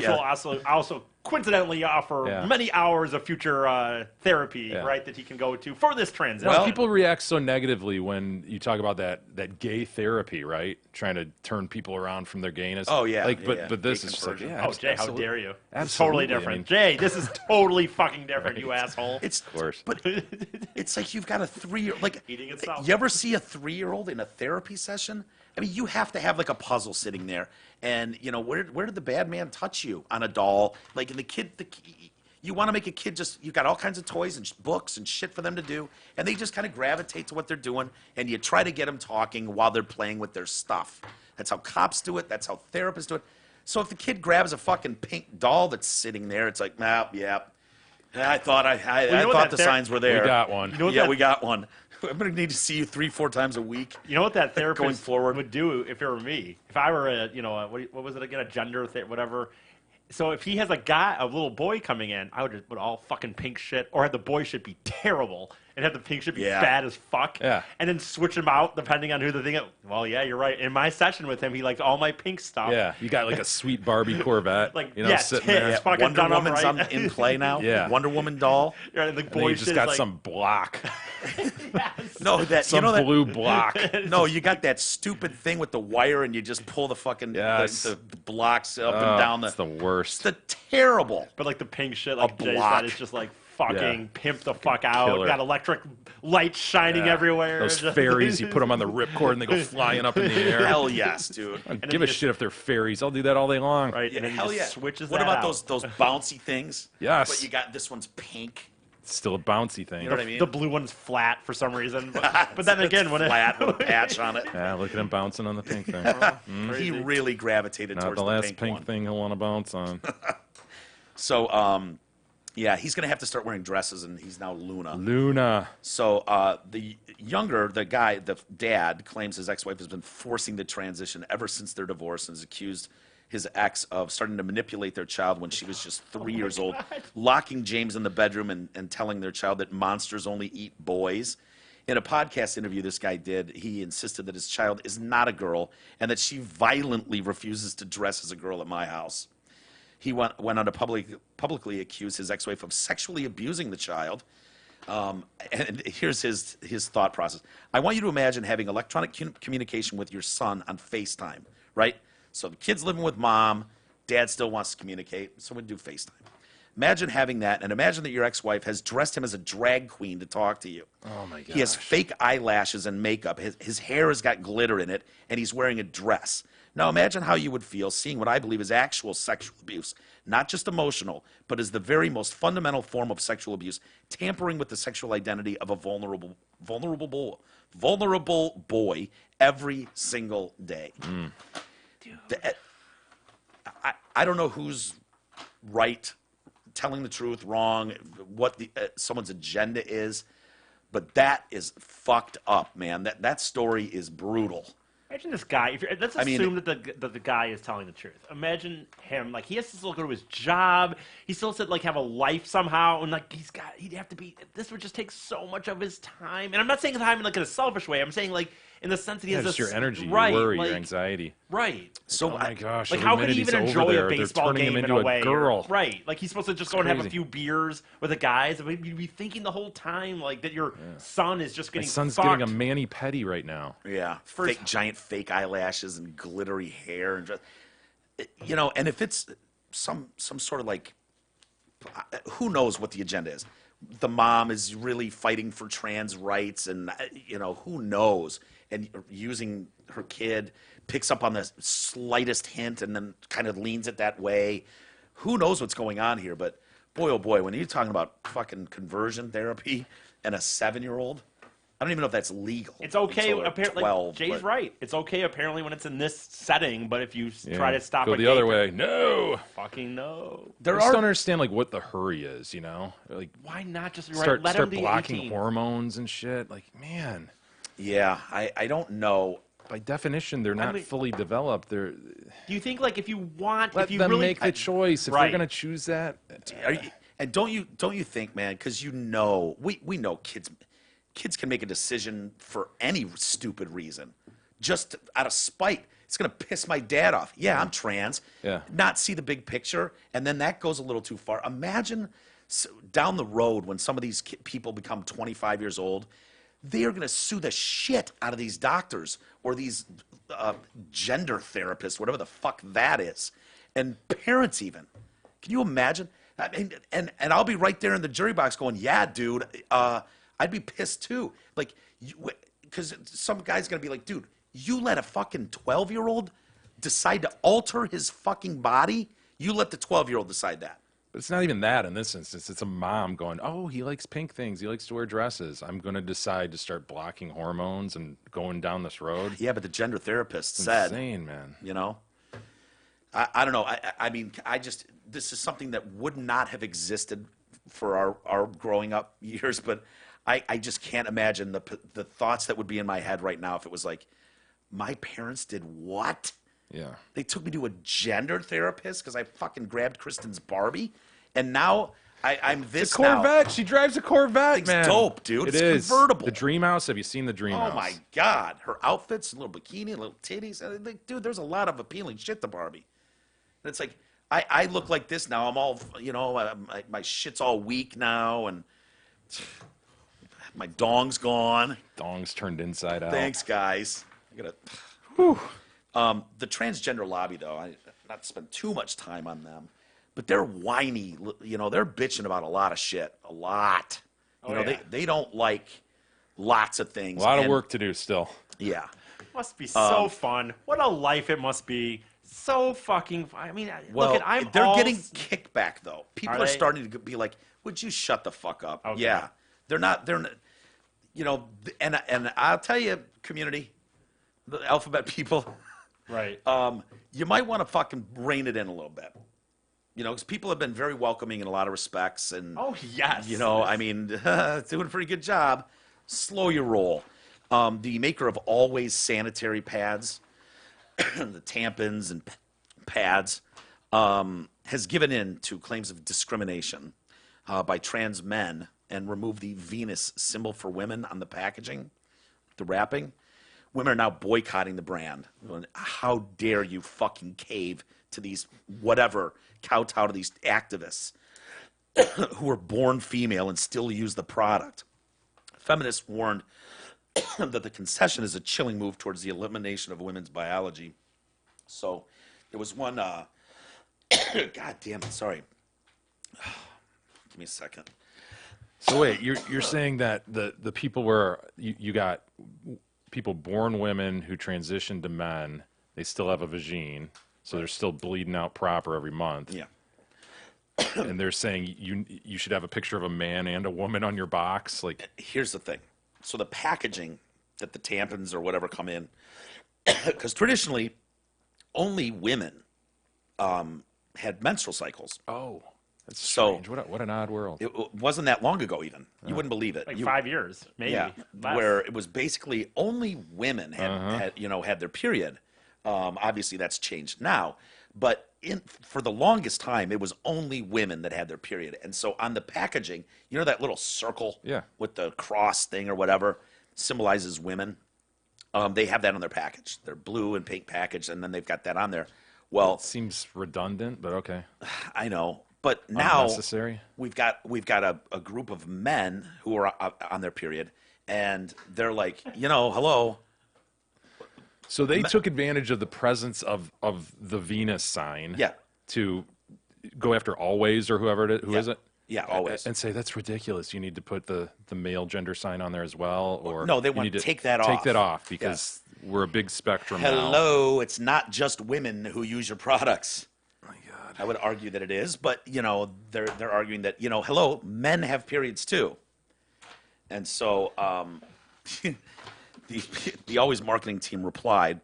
B: Yeah.
D: will also coincidentally offer
C: Yeah.
D: many hours of future therapy,
C: Yeah.
D: right, that he can go to for this transition.
C: Well, people react so negatively when you talk about that gay therapy, right? Trying to turn people around from their gayness.
B: Oh, yeah,
C: Like,
B: yeah, yeah.
C: but this
B: Gay
C: is just like,
B: conversion.
C: yeah.
D: oh, Jay, how
C: absolutely.
D: dare you? It's
C: Absolutely,
D: totally
C: I
D: different.
C: mean-
D: Jay, this is totally fucking different, you asshole.
B: It's
C: Of course.
B: But it's like you've got a 3-year like
D: Eating itself.
B: you ever see a 3-year-old in a therapy session? I mean, you have to have like a puzzle sitting there, and where did the bad man touch you on a doll? Like, and you want to make a kid you got all kinds of toys and books and shit for them to do, and they just kind of gravitate to what they're doing, and you try to get them talking while they're playing with their stuff. That's how cops do it. That's how therapists do it. So if the kid grabs a fucking pink doll that's sitting there, it's like, nah, yeah, I thought
D: you know what
B: thought
D: that
B: the signs were there.
C: We got one.
D: You know what
B: Yeah,
D: that-
B: we got one. I'm gonna need to see you 3-4 times a week.
D: You know what that therapist
B: Going forward.
D: would do if it were me? If I were what was it again? A gender whatever. So if he has a little boy coming in, I would just put all fucking pink shit, or have the boy shit be terrible, and have the pink shit be
B: Yeah.
D: bad as fuck.
C: Yeah.
D: And then switch him out depending on who the thing is. Well, yeah, you're right. In my session with him, he liked all my pink stuff.
C: Yeah, you got like a sweet Barbie Corvette,
D: Like,
C: you know,
D: yeah,
C: sitting
D: tits.
C: there.
D: Yeah. Fucking
B: Wonder
D: done up
B: Woman's
D: right.
B: in play now.
C: Yeah.
B: Wonder Woman doll.
D: Right, and the
C: And then
D: boy
C: you
D: shit
C: just got
D: is like,
C: some block,
B: No, that
C: some
B: you know that.
C: blue block.
B: No, you got that stupid thing with the wire, and you just pull the fucking
C: Yes.
B: the blocks up
C: Oh,
B: and down.
C: it's the worst.
B: It's the terrible.
D: But like the pink shit, like Jay
B: block.
D: said, it's just like fucking
C: Yeah.
D: pimp the fuck out.
C: Killer.
D: Got electric lights shining
C: Yeah.
D: everywhere.
C: Those
D: Just-
C: fairies, you put them on the ripcord and they go flying up in the air.
B: Hell yes, dude.
C: I don't
D: then
C: give
D: you
C: a
D: just-
C: shit if they're fairies. I'll do that all day long.
D: Right,
B: Yeah,
D: and then he
B: hell
D: just
B: yeah.
D: switches
B: What
D: that
B: about
D: out.
B: those bouncy things?
C: Yes.
B: But you got this one's pink.
C: It's still a bouncy thing.
B: You know what I mean?
D: The blue one's flat for some reason. But then again, when
B: flat with a patch on it.
C: Yeah, look at him bouncing on the pink thing.
B: He really gravitated
C: Not
B: towards
C: the last
B: pink,
C: pink
B: one.
C: thing he'll want to bounce on.
B: So, yeah, he's gonna have to start wearing dresses, and he's now Luna.
C: Luna.
B: So the dad, claims his ex-wife has been forcing the transition ever since their divorce, and has accused his ex of starting to manipulate their child when she was just 3 years old, locking James in the bedroom and telling their child that monsters only eat boys. In a podcast interview this guy did, he insisted that his child is not a girl and that she violently refuses to dress as a girl at my house. He went on to publicly accuse his ex-wife of sexually abusing the child. And here's his thought process. I want you to imagine having electronic communication with your son on FaceTime, right? So the kid's living with mom, dad still wants to communicate, so we do FaceTime. Imagine having that, and imagine that your ex-wife has dressed him as a drag queen to talk to you.
C: Oh my god.
B: He has fake eyelashes and makeup. His hair has got glitter in it, and he's wearing a dress. Now imagine how you would feel seeing what I believe is actual sexual abuse, not just emotional, but is the very most fundamental form of sexual abuse, tampering with the sexual identity of a vulnerable boy every single day. I don't know who's right, telling the truth, wrong, what someone's agenda is, but that is fucked up, man. That story is brutal.
D: Imagine this guy. Let's
B: I mean-
D: assume that the guy is telling the truth. Imagine him, like he has to still go to his job. He still has to like have a life somehow, and like he'd have to be. This would just take so much of his time. And I'm not saying time in like in a selfish way. I'm saying like in the sense that he
C: Yeah,
D: has
C: just
D: this
C: your energy,
D: right,
C: your worry,
D: like,
C: your anxiety.
D: right.
B: So
C: Oh my gosh.
D: Like
C: every
D: how could
C: minute
D: he even
C: he's over
D: enjoy
C: there,
D: a
C: they're
D: baseball
C: turning
D: game
C: him
D: in
C: into
D: a way?
C: girl.
D: Right. Like he's supposed to just go and have a
C: crazy.
D: few beers with the guys. I mean, you'd be thinking the whole time like that your son is just
C: My
D: getting
C: son's
D: fucked.
C: getting a mani-pedi right now.
B: Yeah, giant fake eyelashes and glittery hair and dress. You know, and if it's some sort of like, who knows what the agenda is? The mom is really fighting for trans rights, and who knows? And using her kid, picks up on the slightest hint and then kind of leans it that way. Who knows what's going on here? But boy, oh boy, when you're talking about fucking conversion therapy and a 7-year-old, I don't even know if that's legal.
D: It's okay.
B: until they're
D: Apparently,
B: 12,
D: Jay's
B: but-
D: right. It's okay apparently when it's in this setting, but if you try to stop
C: Go
D: a
C: the
D: gay
C: other
D: per-
C: way. No.
D: fucking no.
C: I just don't understand like what the hurry is, you know? Like
D: Why not just
C: start
D: let him be
C: blocking
D: 18?
C: hormones and shit. Like, man,
B: Yeah, I don't know.
C: by definition, they're not
D: mean-
C: fully developed. They're
D: Do you think like if you want,
C: let
D: if you
C: them
D: really
C: make the choice. If
D: right.
C: they're gonna choose that,
B: And don't you think, man? Because we know kids can make a decision for any stupid reason, just out of spite. It's gonna piss my dad off. Yeah, I'm trans.
C: Yeah.
B: Not see the big picture, and then that goes a little too far. Imagine down the road when some of these people become 25 years old, they are gonna sue the shit out of these doctors or these gender therapists, whatever the fuck that is, and parents even. Can you imagine? I mean, and I'll be right there in the jury box going, yeah, dude, I'd be pissed too. Like, because some guy's going to be like, dude, you let a fucking 12-year-old decide to alter his fucking body? You let the 12-year-old decide that.
C: but it's not even that in this instance. It's a mom going, "Oh, he likes pink things. He likes to wear dresses. I'm going to decide to start blocking hormones and going down this road."
B: Yeah, but the gender therapist
C: It's
B: said,
C: insane, man.
B: you know, I don't know. I mean, this is something that would not have existed for our growing up years, but I just can't imagine the thoughts that would be in my head right now if it was like, my parents did what?
C: Yeah.
B: They took me to a gender therapist because I fucking grabbed Kristen's Barbie, and now I'm this
C: Corvette.
B: now.
C: She drives a Corvette,
B: Thing's
C: man.
B: dope, dude.
C: It
B: It's
C: is.
B: convertible.
C: The Dream House. Have you seen the Dream House?
B: Oh my god, her outfits, a little bikini, little titties. Like, dude, there's a lot of appealing shit to Barbie. And it's like I look like this now. I'm all, my shit's all weak now, and my dong's gone.
C: Dong's turned inside out.
B: Thanks, guys. I gotta. The transgender lobby, though, I not spend too much time on them, but they're whiny. They're bitching about a lot of shit. A lot. They don't like lots of things.
C: A lot of
B: and-
C: work to do still.
B: Yeah.
D: Must be so fun. What a life it must be. So fucking fun. I mean,
B: Well,
D: look, I'm
B: they're
D: all...
B: getting kickback though. People
D: Are
B: are
D: they?
B: starting to be like, "Would you shut the fuck up?"
D: Okay.
B: Yeah, they're not. And I'll tell you, community, the alphabet people,
D: Right.
B: you might want to fucking rein it in a little bit. Because people have been very welcoming in a lot of respects, and
D: Oh, yes.
B: I mean, doing a pretty good job. Slow your roll. The maker of Always sanitary pads, the tampons and pads, has given in to claims of discrimination by trans men and removed the Venus symbol for women on the packaging, the wrapping. Women are now boycotting the brand. How dare you fucking cave to these kowtow to these activists who were born female and still use the product. Feminists warned that the concession is a chilling move towards the elimination of women's biology. So there was one, God damn it, sorry. Give me a second.
C: So wait, you're saying that the people where you got people born women who transitioned to men, they still have a vagine, so they're still bleeding out proper every month.
B: Yeah.
C: And they're saying you should have a picture of a man and a woman on your box, like
B: Here's the thing. So the packaging that the tampons or whatever come in, because traditionally only women had menstrual cycles.
C: that's
B: So-
C: strange. What an odd world.
B: It wasn't that long ago even. You wouldn't believe it.
D: Like
B: You-
D: 5 years, maybe.
B: Yeah,
D: Less.
B: where it was basically only women had their period. Obviously, that's changed now, but for the longest time, it was only women that had their period. And so on the packaging, that little circle
C: Yeah.
B: with the cross thing or whatever symbolizes women. They have that on their package. Their blue and pink package, and then they've got that on there. Well,
C: Seems redundant, but okay.
B: I know, but now
C: Unnecessary.
B: we've got a group of men who are on their period, and they're like, hello.
C: So they took advantage of the presence of the Venus sign
B: Yeah.
C: to go after Always or whoever it is. Who is it?
B: Yeah, Always.
C: And say that's ridiculous. You need to put the male gender sign on there as well, or
B: No, they
C: you
B: want
C: need
B: to take that
C: Take
B: off.
C: that off because we're a big spectrum now.
B: Hello, it's not just women who use your products.
C: My God.
B: I would argue that it is, but they're arguing that hello, men have periods too. And so the Always marketing team replied,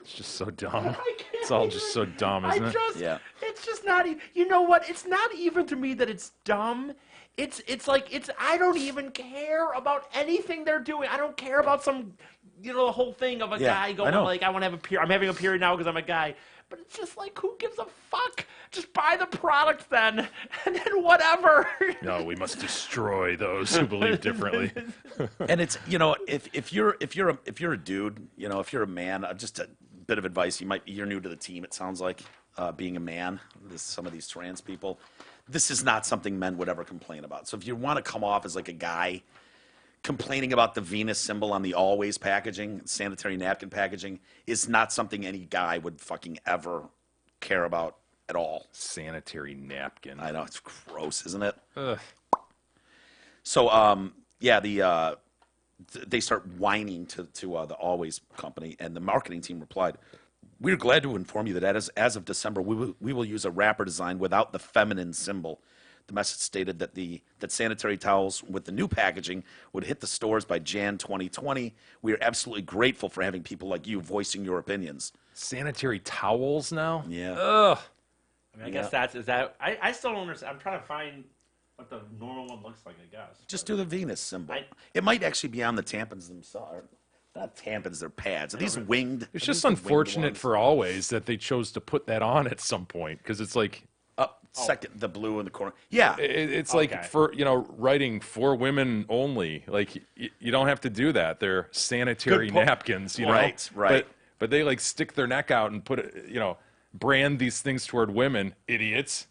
C: It's just so dumb. It's all just so dumb, isn't it?
B: Yeah.
D: It's just not. You know what? It's not even to me that it's dumb. It's like I don't even care about anything they're doing. I don't care about some, the whole thing of a
B: Yeah,
D: guy
B: I
D: going
B: know.
D: like, I want to have a period. I'm having a period now because I'm a guy. But it's just like, who gives a fuck? Just buy the product then, and then whatever.
C: No, we must destroy those who believe differently.
B: and it's if you're a dude, if you're a man, just a bit of advice. You're new to the team. It sounds like being a man. Some of these trans people, this is not something men would ever complain about. So if you want to come off as like a guy complaining about the Venus symbol on the Always packaging, sanitary napkin packaging, is not something any guy would fucking ever care about at all.
C: Sanitary napkin.
B: I know, it's gross, isn't it?
C: Ugh.
B: So, they start whining to the Always company, and the marketing team replied, "We're glad to inform you that as of December, we will use a wrapper design without the feminine symbol." The message stated that sanitary towels with the new packaging would hit the stores by Jan 2020. We are absolutely grateful for having people like you voicing your opinions.
C: Sanitary towels now?
B: Yeah.
C: Ugh.
D: I mean, I guess is that. I still don't understand. I'm trying to find what the normal one looks like, I guess.
B: Just do the Venus symbol. It might actually be on the tampons themselves. Not tampons, they're pads. Are these winged?
C: It's
B: are
C: just
B: these the winged
C: unfortunate
B: ones?
C: for Always that they chose to put that on at some point because it's like
B: Second, the blue in the corner. Yeah.
C: it's
D: Okay.
C: like for writing for women only. Like you don't have to do that. They're sanitary
D: Good point.
C: napkins, you know.
B: Right, right.
C: But they like stick their neck out and put it, brand these things toward women, idiots.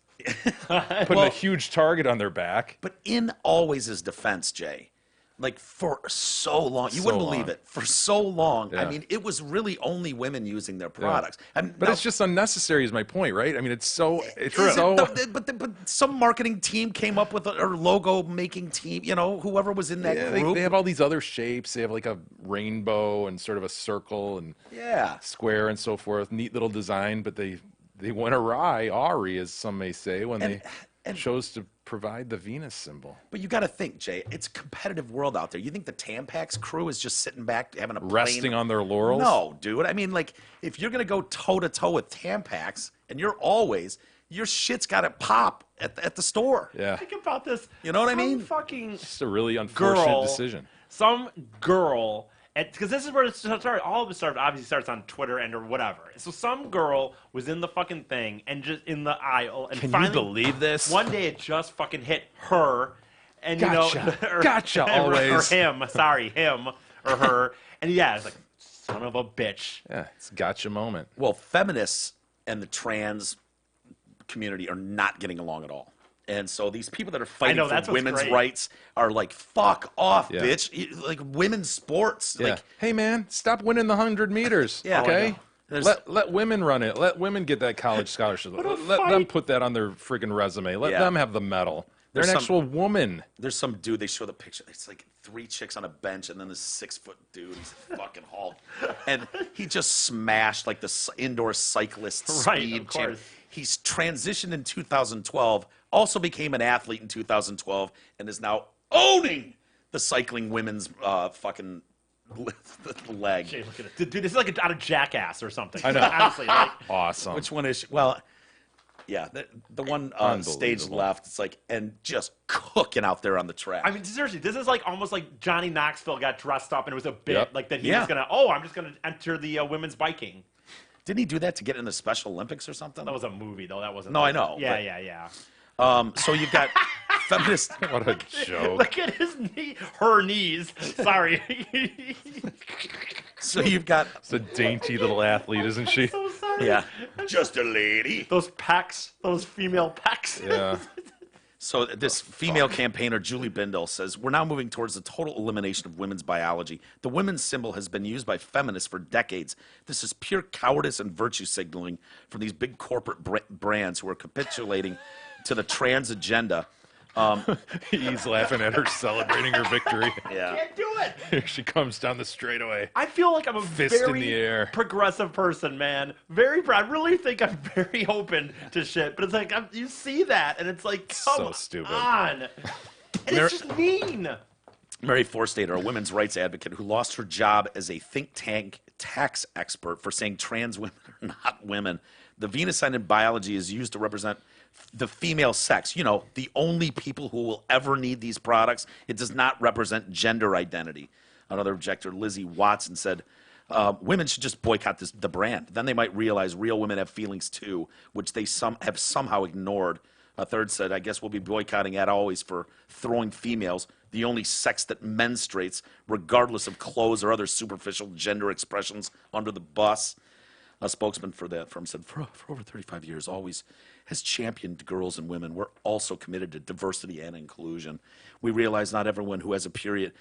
C: Putting a huge target on their back.
B: But in Always' defense, Jay, like for so long, you
C: So
B: wouldn't believe
C: long.
B: it. For so long, I
C: Yeah.
B: mean, it was really only women using their products. And
C: But
B: now-
C: it's just unnecessary, is my point, right? I mean, it's so
B: Is it? But some marketing team came up with or logo making team. Whoever was in that
C: Yeah,
B: group.
C: they have all these other shapes. They have like a rainbow and sort of a circle and
B: yeah.
C: square and so forth. Neat little design, but they went awry, as some may say, when they chose to provide the Venus symbol.
B: But you got to think, Jay. It's a competitive world out there. You think the Tampax crew is just sitting back having a
C: Resting on their laurels?
B: No, dude. I mean, like, if you're gonna go toe to toe with Tampax, and you're Always, your shit's got to pop at the store.
C: Yeah.
D: Think about this.
B: You know what I
D: Some
B: mean?
D: Fucking
C: It's a really unfortunate
D: girl,
C: decision.
D: Some girl, because this is where it started. All of it obviously starts on Twitter and or whatever. So some girl was in the fucking thing and just in the aisle, and
C: Can you
D: finally,
C: believe this?
D: One day it just fucking hit her, and
C: Gotcha. Gotcha,
D: or
C: Always.
D: him. Sorry, him or her, and yeah, it's like son of a bitch.
C: Yeah, it's a gotcha moment.
B: Well, feminists and the trans community are not getting along at all. And so these people that are fighting
D: know, that's
B: for
D: what's
B: women's
D: great.
B: rights are like, fuck off,
C: Yeah.
B: bitch. Like women's sports.
C: Yeah.
B: Like,
C: Hey, man, stop winning the 100 meters.
B: Yeah, I
C: okay?
B: know. There's-
C: Let women run it. Let women get that college scholarship.
D: a
C: Let them
D: fight.
C: put that on their freaking resume. Let
B: Yeah.
C: them have the medal. They're
B: There's
C: an
B: some-
C: actual woman.
B: there's some dude, they show the picture. It's like 3 chicks on a bench and then this 6-foot dude. He's fucking Hulk. And he just smashed like the indoor cyclist
D: Right,
B: speed
D: of
B: champ.
D: course.
B: He's transitioned in 2012, also became an athlete in 2012, and is now owning the cycling women's fucking leg.
D: Jay, look at it, dude. This is like out of Jackass or something.
C: I know.
D: Honestly, like,
C: Awesome.
B: Which one is? Well, yeah, the one stage
C: Unbelievable.
B: left. It's like and just cooking out there on the track.
D: I mean, seriously, this is like almost like Johnny Knoxville got dressed up and it was a bit
C: Yep.
D: like that he
B: Yeah.
D: was gonna. Oh, I'm just gonna enter the women's biking.
B: Didn't he do that to get in the Special Olympics or something?
D: That was a movie though. That wasn't.
B: No, I know,
D: Yeah,
B: but-
D: yeah.
B: So you've got feminist.
C: What a joke.
D: Look at his knee, her knees. Sorry.
B: So you've got
C: It's a dainty little athlete, isn't she?
D: So sorry.
B: yeah, just a lady.
D: Those pecs, those female pecs.
C: Yeah.
B: So this female campaigner, Julie Bindel, says, we're now moving towards the total elimination of women's biology. The women's symbol has been used by feminists for decades. This is pure cowardice and virtue signaling from these big corporate brands who are capitulating to the trans agenda.
C: He's laughing at her, celebrating her victory.
B: Yeah.
D: Can't do it.
C: Here she comes down the straightaway.
D: I feel like I'm a
C: Fist in
D: very
C: the air.
D: progressive person, man. Very proud. I really think I'm very open to shit. But it's like you see that, and it's like, come
C: So stupid.
D: on. And it's just mean.
B: Mary Forstater, a women's rights advocate who lost her job as a think tank tax expert for saying trans women are not women. The Venus sign in biology is used to represent the female sex. You know, the only people who will ever need these products. It does not represent gender identity. Another objector, Lizzie Watson, said, women should just boycott the brand. Then they might realize real women have feelings too, which they have somehow ignored. A third said, I guess we'll be boycotting at Always for throwing females, the only sex that menstruates, regardless of clothes or other superficial gender expressions, under the bus. A spokesman for that firm said, for over 35 years, Always has championed girls and women. We're also committed to diversity and inclusion. We realize not everyone who has a period,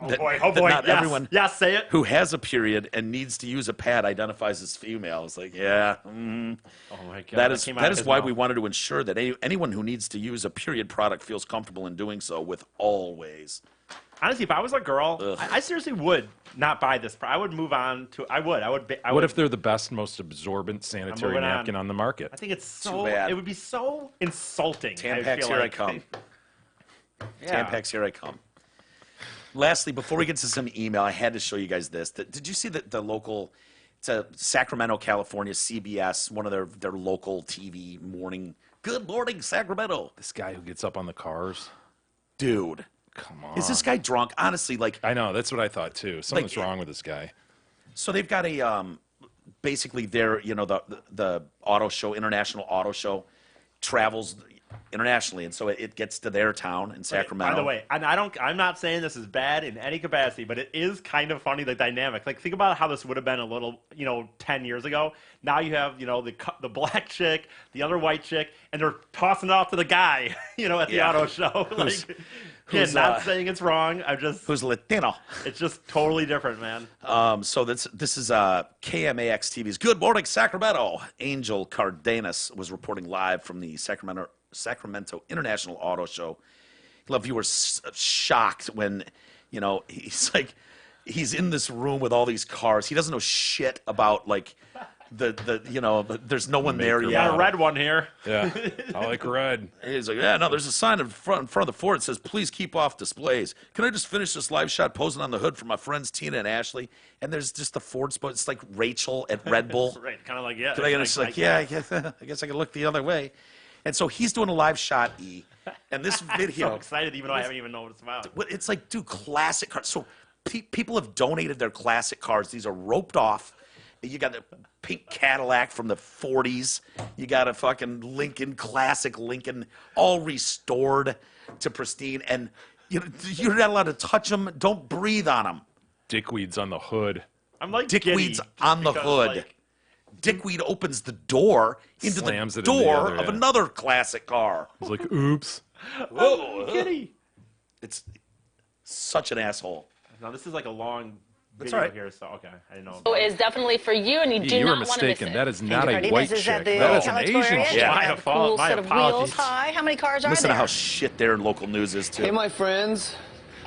D: Oh boy.
B: not
D: yes.
B: everyone
D: Yes, say it.
B: who has a period and needs to use a pad identifies as female. It's like, yeah,
D: Oh my god.
B: that
D: came out
B: is
D: of his
B: why
D: mouth.
B: we wanted to ensure that anyone who needs to use a period product feels comfortable in doing so with Always.
D: Honestly, if I was a girl,
B: Ugh.
D: I seriously would not buy this. I would move on to. I would.
C: What if they're the best, most absorbent sanitary
D: moving on.
C: napkin on the market?
D: I think it's so.
B: bad.
D: It would be so insulting.
B: Tampax,
D: feel
B: here I
D: like.
B: come.
D: Yeah.
B: Tampax, here I come. Lastly, before we get to some email, I had to show you guys this. Did you see the local It's a Sacramento, California, CBS, one of their local TV morning. Good morning, Sacramento.
C: This guy who gets up on the cars.
B: Dude,
C: Come on.
B: is this guy drunk? Honestly, like,
C: I know. That's what I thought too. Something's wrong with this guy.
B: so they've got a basically their the auto show, international auto show, travels internationally, and so it gets to their town in Sacramento.
D: By the way, and I'm not saying this is bad in any capacity, but it is kind of funny, the dynamic. Like, think about how this would have been a little, 10 years ago. Now you have, the black chick, the other white chick, and they're tossing it off to the guy, at the auto show. Again, not saying it's wrong.
B: Who's Latino?
D: It's just totally different, man.
B: So this is KMAX TV's Good Morning Sacramento. Angel Cardenas was reporting live from the Sacramento International Auto Show. Love, you were shocked when, he's in this room with all these cars. He doesn't know shit about there's no one there
D: Got
B: yet.
D: a red one here.
C: Yeah, I like red.
B: He's like, yeah, no, there's a sign in front of the Ford that says, please keep off displays. Can I just finish this live shot posing on the hood for my friends Tina and Ashley? And there's just the Ford spot. It's like Rachel at Red Bull.
D: Right, kind of like, yeah.
B: I guess I guess I can look the other way. And so he's doing a live shot, and this video.
D: So excited, even though I haven't even know what it's about.
B: It's like, dude, classic cars. So people have donated their classic cars. These are roped off. You got the pink Cadillac from the 40s. You got a fucking classic Lincoln, all restored to pristine. And you're not allowed to touch them. Don't breathe on them.
C: Dickweed's on the hood.
D: I'm like
B: Dickweed's on the hood. Dickweed opens the door into
C: Slams
B: the
C: it in the
B: door
C: other,
B: of
C: yeah.
B: another classic car.
C: He's like, oops.
D: Whoa, kitty.
B: It's such an asshole.
D: No, this is like a long
B: That's
D: video
B: all right.
D: here, so okay, I didn't know.
F: Is definitely for you, and you do
C: You were
F: not want to miss
C: mistaken.
F: it.
C: That is not a
G: Cardenas
C: white
G: is at
C: chick.
G: the
C: That is an
G: Calico
C: Asian
G: area.
C: chick.
B: Yeah.
D: My
G: Have a
D: fault.
G: cool
D: My
G: set of
D: apologies.
G: wheels high. How many cars are
B: Listen
G: there?
B: to how shit their local news is, too.
H: Hey, my friends.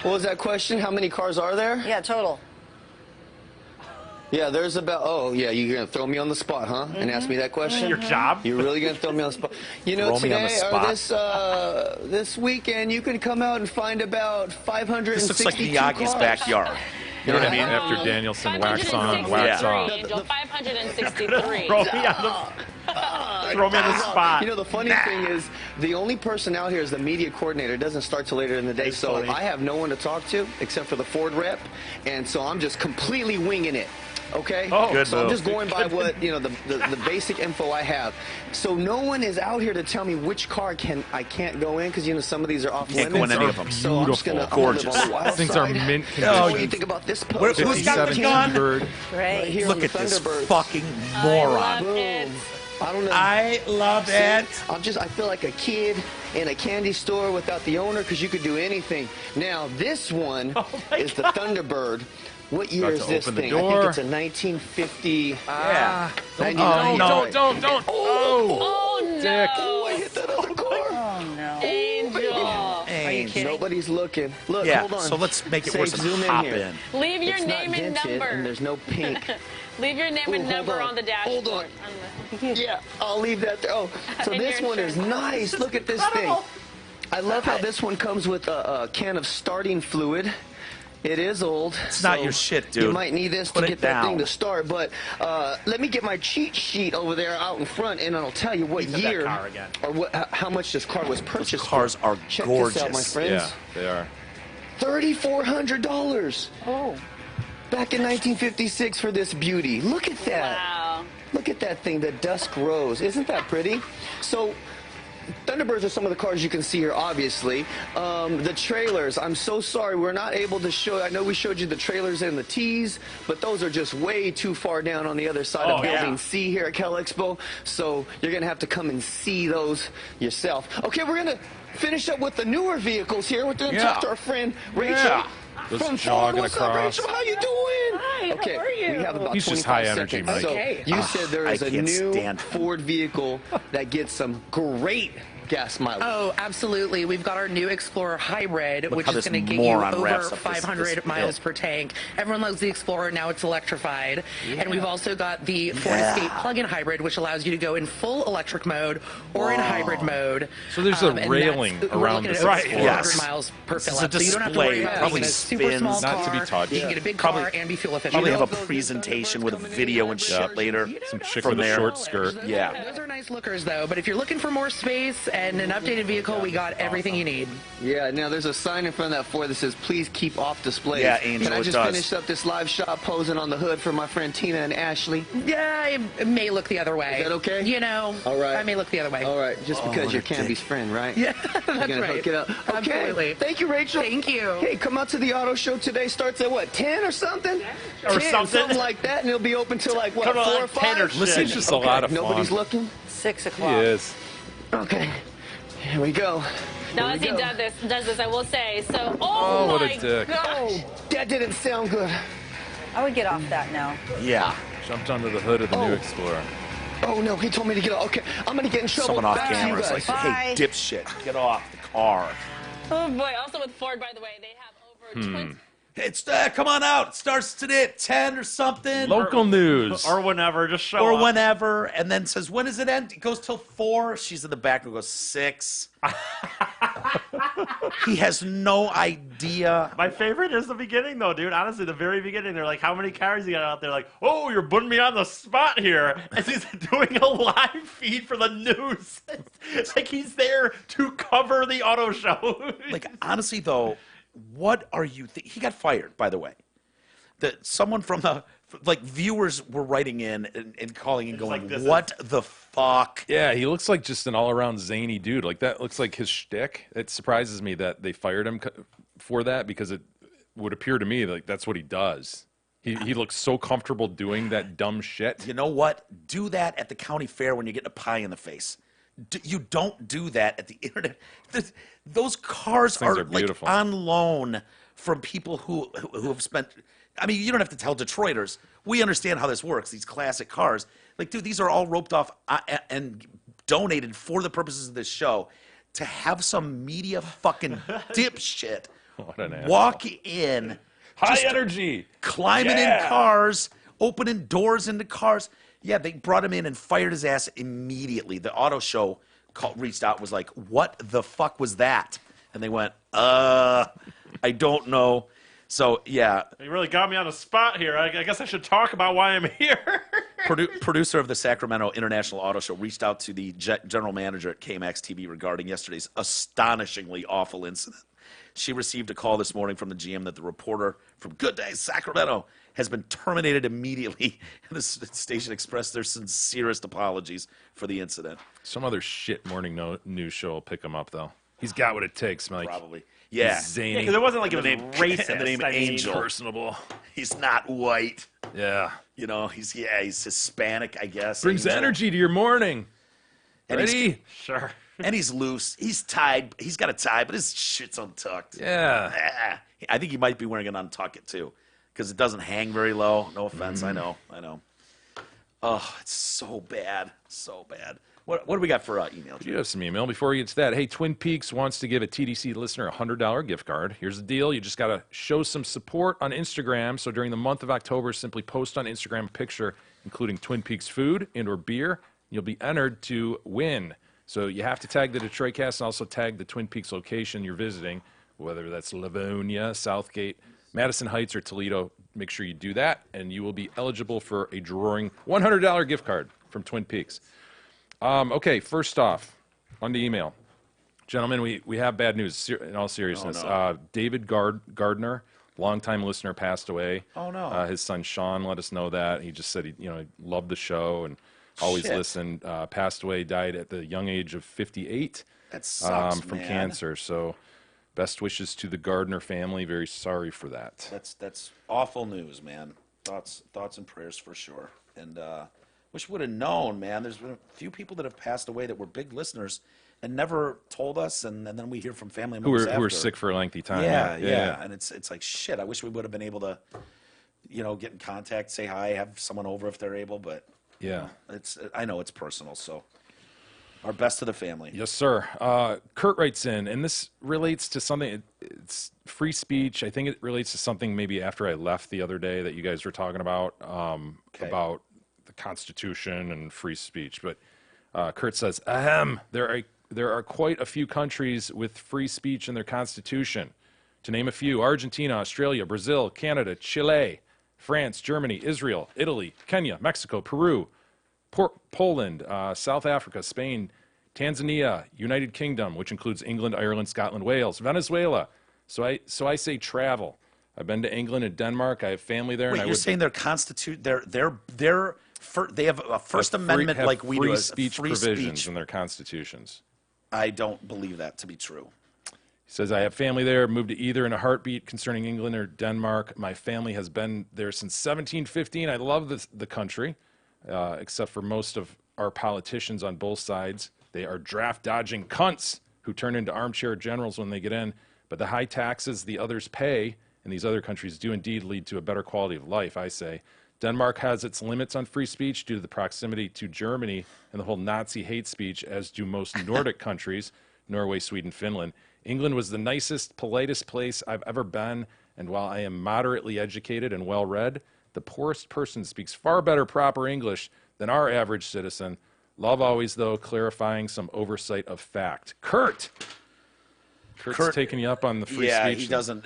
H: What was that question? How many cars are there?
G: Yeah, total.
H: Yeah, there's about. Oh, yeah, you're going to throw me on the spot, huh? And ask me that question?
D: Your job?
H: You're really going to throw me on the spot? You know,
B: Throw me on the
H: today or
B: spot.
H: this weekend, you can come out and find about 562
B: This looks like Miyagi's
H: cars.
B: backyard. You know what I mean?
C: After Danielson, wax on, wax
F: 563,
C: off.
F: Angel, 563.
D: Throw me on the spot.
H: You know, the funny thing is, the only person out here is the media coordinator. It doesn't start till later in the day,
D: That's
H: so
D: funny.
H: I have no one to talk to except for the Ford rep, and so I'm just completely winging it. Okay?
D: Oh,
B: good
H: so I'm
B: move.
H: just going by what, the basic info I have. So no one is out here to tell me which car I can't go in, because, some of these are off
B: Can't go
H: limits.
B: in any of them.
H: So I'm just going to
B: Gorgeous.
H: wild
C: Things are
H: side.
C: mint
H: So what
C: condition.
H: do you think about this post?
B: Who's got the
C: 57
B: gun?
C: Bird.
H: Right
G: Great.
H: here on
B: Look
H: the
B: at this
H: Thunderbird.
B: fucking
F: I
B: moron.
F: love it.
H: I don't know.
B: I love it.
H: I feel like a kid in a candy store without the owner, because you could do anything. Now, this one is the Thunderbird. What year
C: About
H: is
C: to
H: this
C: open the
H: thing? I
C: door.
H: think it's a 1950.
B: Yeah.
H: 99.
C: Don't. Oh,
F: Oh, no.
C: Dick.
H: Oh, I hit that other car.
G: Oh, no.
F: Angel.
G: Are you kidding?
H: Nobody's looking. Look,
B: Yeah,
H: hold on.
B: so let's make it
H: Say,
B: worse and
H: zoom
B: hop
H: in here.
B: in.
F: Leave your
H: It's
F: name
H: not
F: and
H: dented,
F: number.
H: and there's no pink.
F: Leave your name
H: Ooh,
F: and
H: hold
F: number
H: on.
F: on the dashboard.
H: Hold on.
F: On
H: Yeah, I'll leave that there. Oh, so
F: And
H: this
F: your
H: one is
F: insurance.
H: nice. Look at this thing. I love how this one comes with a can of starting fluid. It is old.
B: It's not your shit, dude.
H: You might need this
B: Put
H: to
B: it
H: get that thing
B: down.
H: to start. But let me get my cheat sheet over there out in front, and I'll tell you what
D: He's at that
H: year
D: car again.
H: or how much this car was purchased.
B: cars
H: for.
B: are
H: Check this out, my
B: gorgeous.
H: friends.
C: Yeah, they are.
H: $3,400
G: Oh.
H: back in 1956 for this beauty. Look at that.
F: Wow.
H: Look at that thing, the Dusk Rose. Isn't that pretty? So, Thunderbirds are some of the cars you can see here, obviously. The trailers, I'm so sorry, we're not able to show. I know we showed you the trailers and the T's, but those are just way too far down on the other side of
D: Oh, yeah.
H: Building C here at Cal Expo. So, you're going to have to come and see those yourself. Okay, we're going to finish up with the newer vehicles here. We're going to talk to our friend Rachel.
B: Yeah.
C: Just
H: From Ford.
C: jogging
H: What's
C: across.
H: up, Rachel? How you doing?
G: Hi,
H: Okay,
G: how are you?
H: we have about
C: He's just
H: 25
C: high energy,
H: seconds.
C: Mike.
G: Okay.
H: So you said there
B: I
H: is a
B: can't
H: new
B: stand him.
H: Ford vehicle that gets some great gas mileage.
G: Oh, absolutely. We've got our new Explorer Hybrid,
B: Look
G: which
B: how
G: is
B: this
G: going to get you
B: moron
G: over
B: wraps up this
G: 500 miles
B: bit.
G: per tank. Everyone loves the Explorer. Now it's electrified. And we've also got the Ford
B: Yeah.
G: Escape plug-in hybrid, which allows you to go in full electric mode or in hybrid mode.
C: So there's a
G: and that's-
C: railing
G: we're
C: around
G: looking
C: this
G: at
D: Right.
G: 400
B: Yes.
G: miles per
B: This is
G: fill
B: a
G: up. So you don't have to worry
B: display.
G: about
B: Probably
G: getting a super
B: spins.
G: small
C: Not to be
G: car.
C: touched.
G: You can get a big
B: Probably-
G: car and be fuel efficient.
B: Probably have a
H: those
B: presentation with
H: coming in
B: video and
H: hybrid
B: shit later.
C: Some chick
B: From
C: with a
B: there.
C: short skirt.
B: Yeah.
G: Those are nice lookers, though. But if you're looking for more space and an updated vehicle, we got everything you need.
H: Yeah, now there's a sign in front of that Ford that says, please keep off display.
B: Yeah, Angel,
H: And I
B: it
H: just
B: does.
H: finished up this live shot posing on the hood for my friend Tina and Ashley.
G: Yeah, it may look the other way.
H: Is that okay?
G: You know,
H: All right.
G: I may look the other way.
H: All right, just because
B: what
H: you're
B: a dick.
H: Canby's friend, right?
G: Yeah,
H: You're
G: that's
H: gonna
G: right.
H: hook it up. Okay.
G: Absolutely.
H: Thank you, Rachel.
G: Thank you.
H: Hey, come out to the auto show today. Starts at what, 10 or something?
D: Or
H: 10,
D: something.
H: like that, and it'll be open till like what,
D: Come on,
H: 4 or
D: 10 or
H: 5?
D: shit.
C: Listen, it's just a lot of fun.
H: Nobody's looking.
G: 6
C: He
G: o'clock.
C: is.
H: Okay, here we go.
F: Now,
H: Here
F: as
H: we
F: he
H: go.
F: does this, I will say, so,
C: Oh, what
F: my
C: a dick.
F: gosh.
H: That didn't sound good.
G: I would get off that now.
B: Yeah.
C: Jumped onto the hood of the new Explorer.
H: Oh no, he told me to get off. Okay, I'm gonna get in trouble.
B: Someone off
H: Back to you
B: camera is like,
H: guys.
B: hey, dipshit, get off the car.
F: Oh, boy. Also with Ford, by the way, they have over 20.
B: It's come on out. It starts today at 10 or something.
C: Local news.
D: Or whenever, just show
B: or
D: up.
B: whenever, and then says, when does it end? It goes till 4. She's in the back and goes, 6. He has no idea.
D: My favorite is the beginning, though, dude. Honestly, the very beginning. They're like, how many cars you got out there? Like, oh, you're putting me on the spot here. As he's doing a live feed for the news. It's like he's there to cover the auto show.
B: Like, honestly, though, what are you he got fired, by the way. Someone from the, like, viewers were writing in and calling and
D: It's
B: going,
D: like, this
B: what the fuck?
C: Yeah, he looks like just an all-around zany dude. Like, that looks like his shtick. It surprises me that they fired him for that, because it would appear to me like that's what he does. He looks so comfortable doing that dumb shit.
B: You know what? Do that at the county fair when you get a pie in the face. You don't do that at the internet. Those cars
C: Things
B: are
C: are
B: like
C: beautiful.
B: on loan from people who have spent. I mean, you don't have to tell Detroiters. We understand how this works. These classic cars, like, dude, these are all roped off and donated for the purposes of this show. To have some media fucking dipshit
C: What an asshole.
B: walk in,
C: High
B: just
C: energy.
B: climbing
C: Yeah.
B: in cars, opening doors into cars. Yeah, they brought him in and fired his ass immediately. The auto show reached out, was like, what the fuck was that? And they went, I don't know. So, yeah,
D: You really got me on the spot here. I guess I should talk about why I'm here.
B: producer of the Sacramento International Auto Show reached out to the general manager at KMAX TV regarding yesterday's astonishingly awful incident. She received a call this morning from the GM that the reporter from Good Day Sacramento has been terminated immediately, and the station expressed their sincerest apologies for the incident.
C: Some other shit morning news show will pick him up, though. He's got what it takes, Mike.
B: Probably. Yeah.
C: He's zany.
D: Yeah, because it wasn't like it was
B: The name-
D: racist.
B: and the name
D: I mean,
B: Angel.
C: personable.
B: He's not white.
C: Yeah.
B: You know, he's Hispanic, I guess.
C: Brings
B: Angel.
C: energy to your morning.
B: And he's-
C: Ready?
D: Sure.
B: And he's loose. He's tied. He's got a tie, but his shit's untucked.
C: Yeah.
B: Ah, I think he might be wearing an untuck too, because it doesn't hang very low. No offense, I know. Oh, it's so bad, so bad. What do we got for email?
C: You have some email. Before we get to that, hey, Twin Peaks wants to give a TDC listener a $100 gift card. Here's the deal. You just got to show some support on Instagram. So during the month of October, simply post on Instagram a picture including Twin Peaks food and or beer. You'll be entered to win. So you have to tag the Detroit Cast and also tag the Twin Peaks location you're visiting, whether that's Livonia, Southgate, Madison Heights, or Toledo. Make sure you do that, and you will be eligible for a drawing $100 gift card from Twin Peaks. Okay, first off, on the email. Gentlemen, we have bad news, in all seriousness. David Gardner, longtime listener, passed away.
B: Oh, no.
C: His son Sean let us know that. He just said he loved the show and always
B: Shit.
C: listened. Passed away, died at the young age of 58
B: That sucks,
C: from
B: man.
C: cancer. So best wishes to the Gardner family. Very sorry for that.
B: That's awful news, man. Thoughts and prayers for sure. And wish we would have known, man. There's been a few people that have passed away that were big listeners and never told us, and then we hear from family
C: Who
B: members
C: were
B: after.
C: sick for a lengthy time.
B: Yeah. And it's like, shit, I wish we would have been able to, get in contact, say hi, have someone over if they're able, but
C: Yeah.
B: I know it's personal, so Our best to the family.
C: Yes, sir. Kurt writes in, and this relates to something, it's free speech. I think it relates to something maybe after I left the other day that you guys were talking about the Constitution and free speech. But Kurt says, ahem, there are quite a few countries with free speech in their Constitution. To name a few: Argentina, Australia, Brazil, Canada, Chile, France, Germany, Israel, Italy, Kenya, Mexico, Peru, Poland, South Africa, Spain, Tanzania, United Kingdom, which includes England, Ireland, Scotland, Wales, Venezuela. So I say travel. I've been to England and Denmark. I have family there.
B: Wait,
C: and
B: you're saying their they have a First Amendment like we do,
C: free
B: as
C: speech
B: free
C: provisions
B: speech.
C: in their constitutions.
B: I don't believe that to be true.
C: He says, I have family there, moved to either in a heartbeat concerning England or Denmark. My family has been there since 1715. I love the country, except for most of our politicians on both sides. They are draft-dodging cunts who turn into armchair generals when they get in. But the high taxes the others pay in these other countries do indeed lead to a better quality of life, I say. Denmark has its limits on free speech due to the proximity to Germany and the whole Nazi hate speech, as do most Nordic countries, Norway, Sweden, Finland. England was the nicest, politest place I've ever been, and while I am moderately educated and well-read, the poorest person speaks far better proper English than our average citizen. Love always, though, clarifying some oversight of fact. Kurt's taking you up on the free speech.
B: Yeah, he doesn't.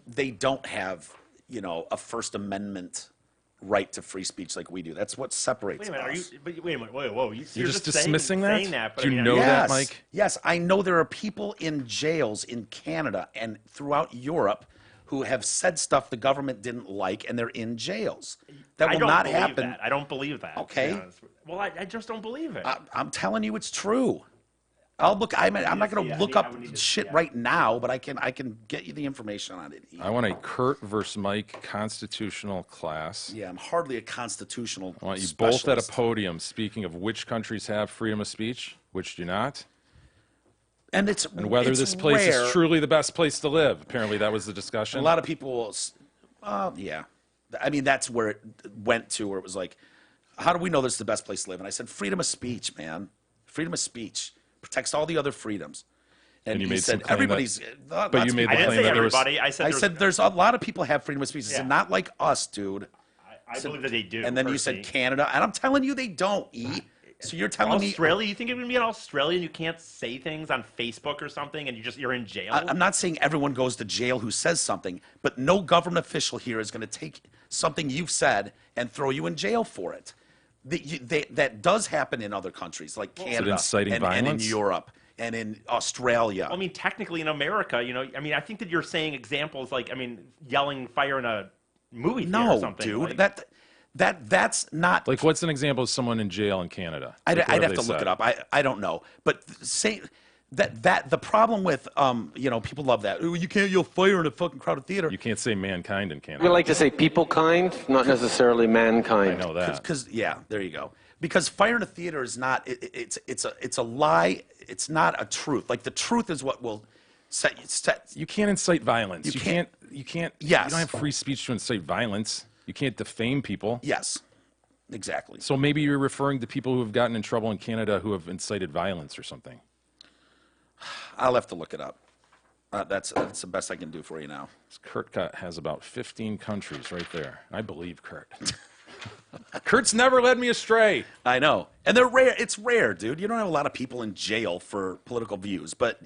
B: They don't have, a First Amendment right to free speech like we do. That's what separates
D: Wait a minute,
B: us.
D: wait a minute, whoa.
C: You're just dismissing that?
D: Saying that, but
C: Do you
D: I mean,
C: know
B: Yes.
C: that, Mike?
B: Yes, I know there are people in jails in Canada and throughout Europe who have said stuff the government didn't like, and they're in jails. That
D: I
B: will
D: don't
B: not
D: believe
B: happen.
D: That. I don't believe that. to be
B: Okay.
D: honest. Well, I just don't believe it.
B: I'm telling you, it's true. I'll look. I'm not going to look up shit right now, but I can get you the information on it.
C: I want a Kurt versus Mike constitutional class.
B: Yeah, I'm hardly a constitutional.
C: I want you
B: specialist.
C: both at a podium speaking of which countries have freedom of speech, which do not,
B: and
C: whether
B: it's
C: this place
B: rare.
C: is truly the best place to live. Apparently, that was the discussion.
B: A lot of people will. Yeah, I mean that's where it went to, where it was like, how do we know this is the best place to live? And I said, freedom of speech, man. Freedom of speech protects all the other freedms.
C: And you
B: he
C: made some
B: said
C: claim
B: everybody's.
C: that- but you made the
D: I didn't
C: claim
D: say
C: that there was.
D: everybody.
B: I said there's a lot of people have freedom of speech. I said
D: Yeah.
B: not like us, dude.
D: I believe that they do.
B: And then you said Canada, and I'm telling you they don't. So you're telling me
D: Australia? You think it would be in Australia and you can't say things on Facebook or something, and you're in jail?
B: I'm not saying everyone goes to jail who says something, but no government official here is going to take something you've said and throw you in jail for it. That does happen in other countries like Canada
C: inciting
B: and in
C: violence?
B: Europe and in Australia.
D: I mean, technically in America, I think that you're saying examples like, yelling fire in a movie theater or
B: no,
D: something.
B: dude,
D: like,
B: that's not.
C: Like, what's an example of someone in jail in Canada?
B: I'd
C: Like, what
B: have to
C: they
B: look
C: said?
B: it up. I don't know, but say that the problem with people love that. Ooh, you can't yell fire in a fucking crowded theater.
C: You can't say mankind in Canada.
I: We like to say people kind, not necessarily
C: I
I: mankind.
C: know that.
B: Because there you go. Because fire in a theater is not. It's a lie. It's not a truth. Like the truth is what will set.
C: You can't incite violence.
B: You
C: You
B: can't-
C: can't.
B: Yes.
C: You don't have free speech to incite violence. You can't defame people.
B: Yes, exactly.
C: So maybe you're referring to people who have gotten in trouble in Canada who have incited violence or something.
B: I'll have to look it up. That's the best I can do for you now.
C: Kurt has about 15 countries right there. I believe Kurt. Kurt's never led me astray.
B: I know, and they're rare. It's rare, dude. You don't have a lot of people in jail for political views, but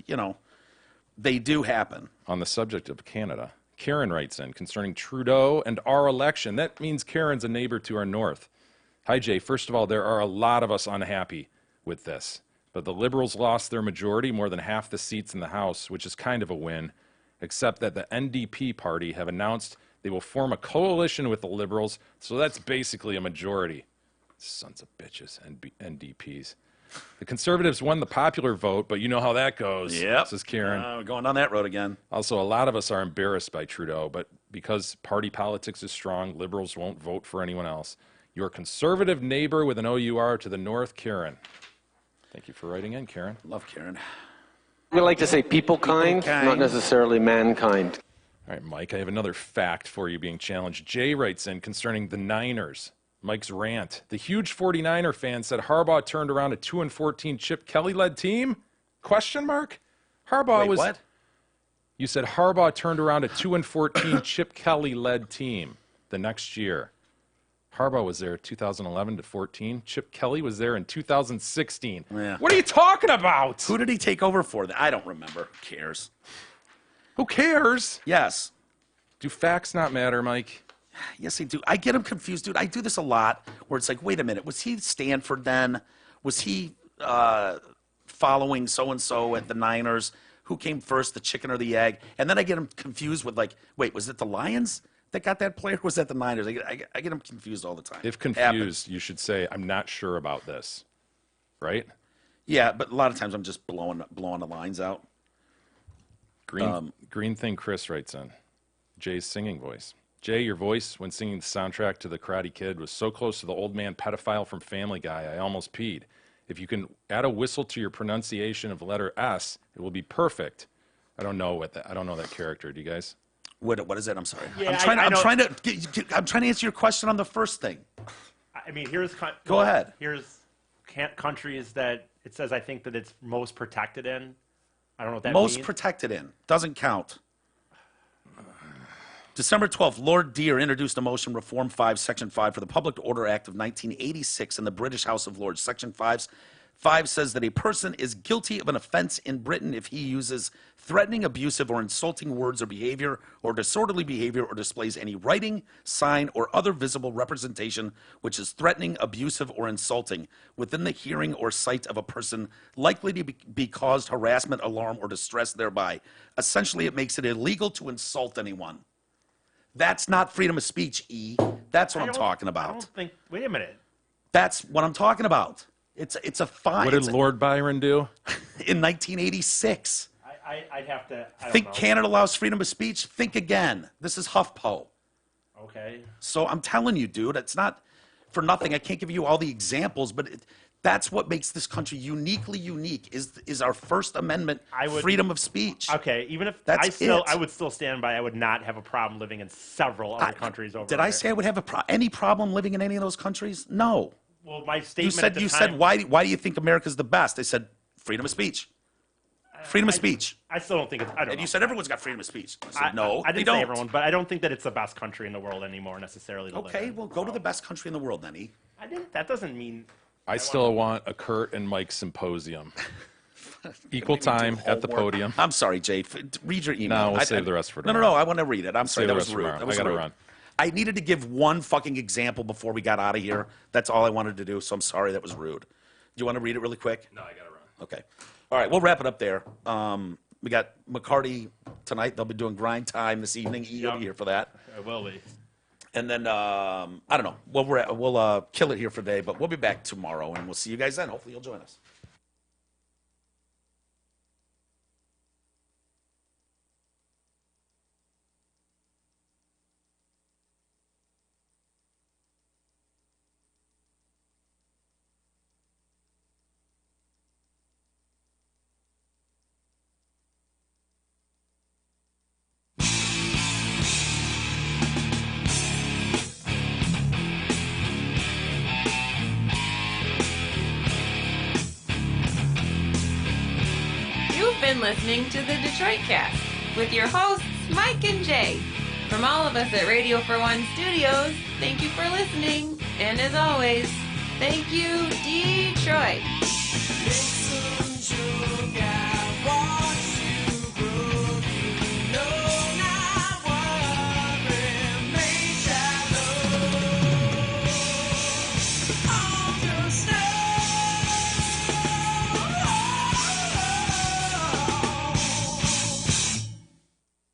B: they do happen.
C: On the subject of Canada, Karen writes in concerning Trudeau and our election. That means Karen's a neighbor to our north. Hi, Jay. First of all, there are a lot of us unhappy with this, but the Liberals lost their majority, more than half the seats in the House, which is kind of a win, except that the NDP party have announced they will form a coalition with the Liberals, so that's basically a majority. Sons of bitches, NDPs. The Conservatives won the popular vote, but you know how that goes, says Karen.
B: We're going down that road again.
C: Also, a lot of us are embarrassed by Trudeau, but because party politics is strong, Liberals won't vote for anyone else. Your conservative neighbor with an OUR to the north, Karen. Thank you for writing in, Karen.
B: Love Karen.
I: We like to say people kind, not necessarily mankind.
C: All right, Mike, I have another fact for you being challenged. Jay writes in concerning the Niners. Mike's rant. The huge 49er fan said Harbaugh turned around a 2-14 Chip Kelly-led team? Question mark? Harbaugh
B: Wait,
C: was...
B: what?
C: You said Harbaugh turned around a 2-14 Chip Kelly-led team the next year. Harbaugh was there 2011 to 14. Chip Kelly was there in 2016.
B: Yeah.
C: What are you talking about?
B: Who did he take over for? I don't remember. Who cares?
C: Who cares?
B: Yes.
C: Do facts not matter, Mike?
B: Yes, I do. I get him confused, dude. I do this a lot where it's like, wait a minute. Was he Stanford then? Was he following so-and-so at the Niners? Who came first, the chicken or the egg? And then I get him confused with like, wait, was it the Lions that got that player? Or was that the Niners? I get him confused all the time.
C: If confused, you should say, I'm not sure about this. Right?
B: Yeah, but a lot of times I'm just blowing the lines out.
C: Green Thing Chris writes in. Jay's singing voice. Jay, your voice when singing the soundtrack to The Karate Kid was so close to the old man pedophile from Family Guy, I almost peed. If you can add a whistle to your pronunciation of letter S, it will be perfect. I don't know that character. Do you guys?
B: What is it? I'm sorry.
D: Yeah,
B: I'm trying to answer your question on the first thing.
D: I mean,
B: Go ahead.
D: Here's countries that it says I think that it's most protected in. I don't know what that
B: Most
D: means.
B: protected in. Doesn't count. December 12th, Lord Deer introduced a motion, Reform 5, Section 5, for the Public Order Act of 1986 in the British House of Lords. Section 5 says that a person is guilty of an offense in Britain if he uses threatening, abusive, or insulting words or behavior, or disorderly behavior, or displays any writing, sign, or other visible representation which is threatening, abusive, or insulting within the hearing or sight of a person likely to be caused harassment, alarm, or distress thereby. Essentially, it makes it illegal to insult anyone. That's not freedom of speech, E. That's what I'm talking about.
D: I don't think. Wait a minute.
B: That's what I'm talking about. It's a fine.
C: What did Lord Byron do?
B: In 1986.
D: I'd have to. I don't
B: Think
D: know.
B: Canada allows freedom of speech? Think again. This is HuffPo.
D: Okay.
B: So I'm telling you, dude, it's not for nothing. I can't give you all the examples, but that's what makes this country uniquely unique. Is our First Amendment freedom of speech?
D: Okay, even if
B: That's
D: I would still stand by. I would not have a problem living in several other countries over.
B: Did I say I would have any problem living in any of those countries? No.
D: Well, my statement.
B: You said why do you think America's the best? I said freedom of speech. Freedom of speech.
D: I still don't think it's. I don't
B: And
D: know.
B: you said everyone's got freedom of speech. I said no,
D: I
B: they
D: didn't
B: don't.
D: say everyone, but I don't think that it's the best country in the world anymore necessarily. To live
B: Okay,
D: in.
B: well, go to the best country in the world, then. E.
D: I didn't. That doesn't mean.
C: I still want a Kurt and Mike symposium. Equal time at the
B: Homework.
C: podium.
B: I'm sorry, Jay. Read your email.
C: No, we'll save the rest for
B: No,
C: tomorrow.
B: I want to read it. I'm sorry,
C: Save
B: that
C: the
B: was
C: rest
B: rude.
C: tomorrow.
B: That was
C: I gotta
B: rude.
C: run.
B: I needed to give one fucking example before we got out of here. That's all I wanted to do, so I'm sorry that was rude. Do you want to read it really quick?
C: No, I gotta run.
B: Okay. All right, we'll wrap it up there. We got McCarty tonight. They'll be doing grind time this evening. You'll be here for that.
D: I will be.
B: And then, I don't know. We'll kill it here for today, but we'll be back tomorrow, and we'll see you guys then. Hopefully you'll join us.
J: You've been listening to the Detroit Cast with your hosts, Mike and Jay. From all of us at Radio for One Studios, thank you for listening. And as always, thank you, Detroit.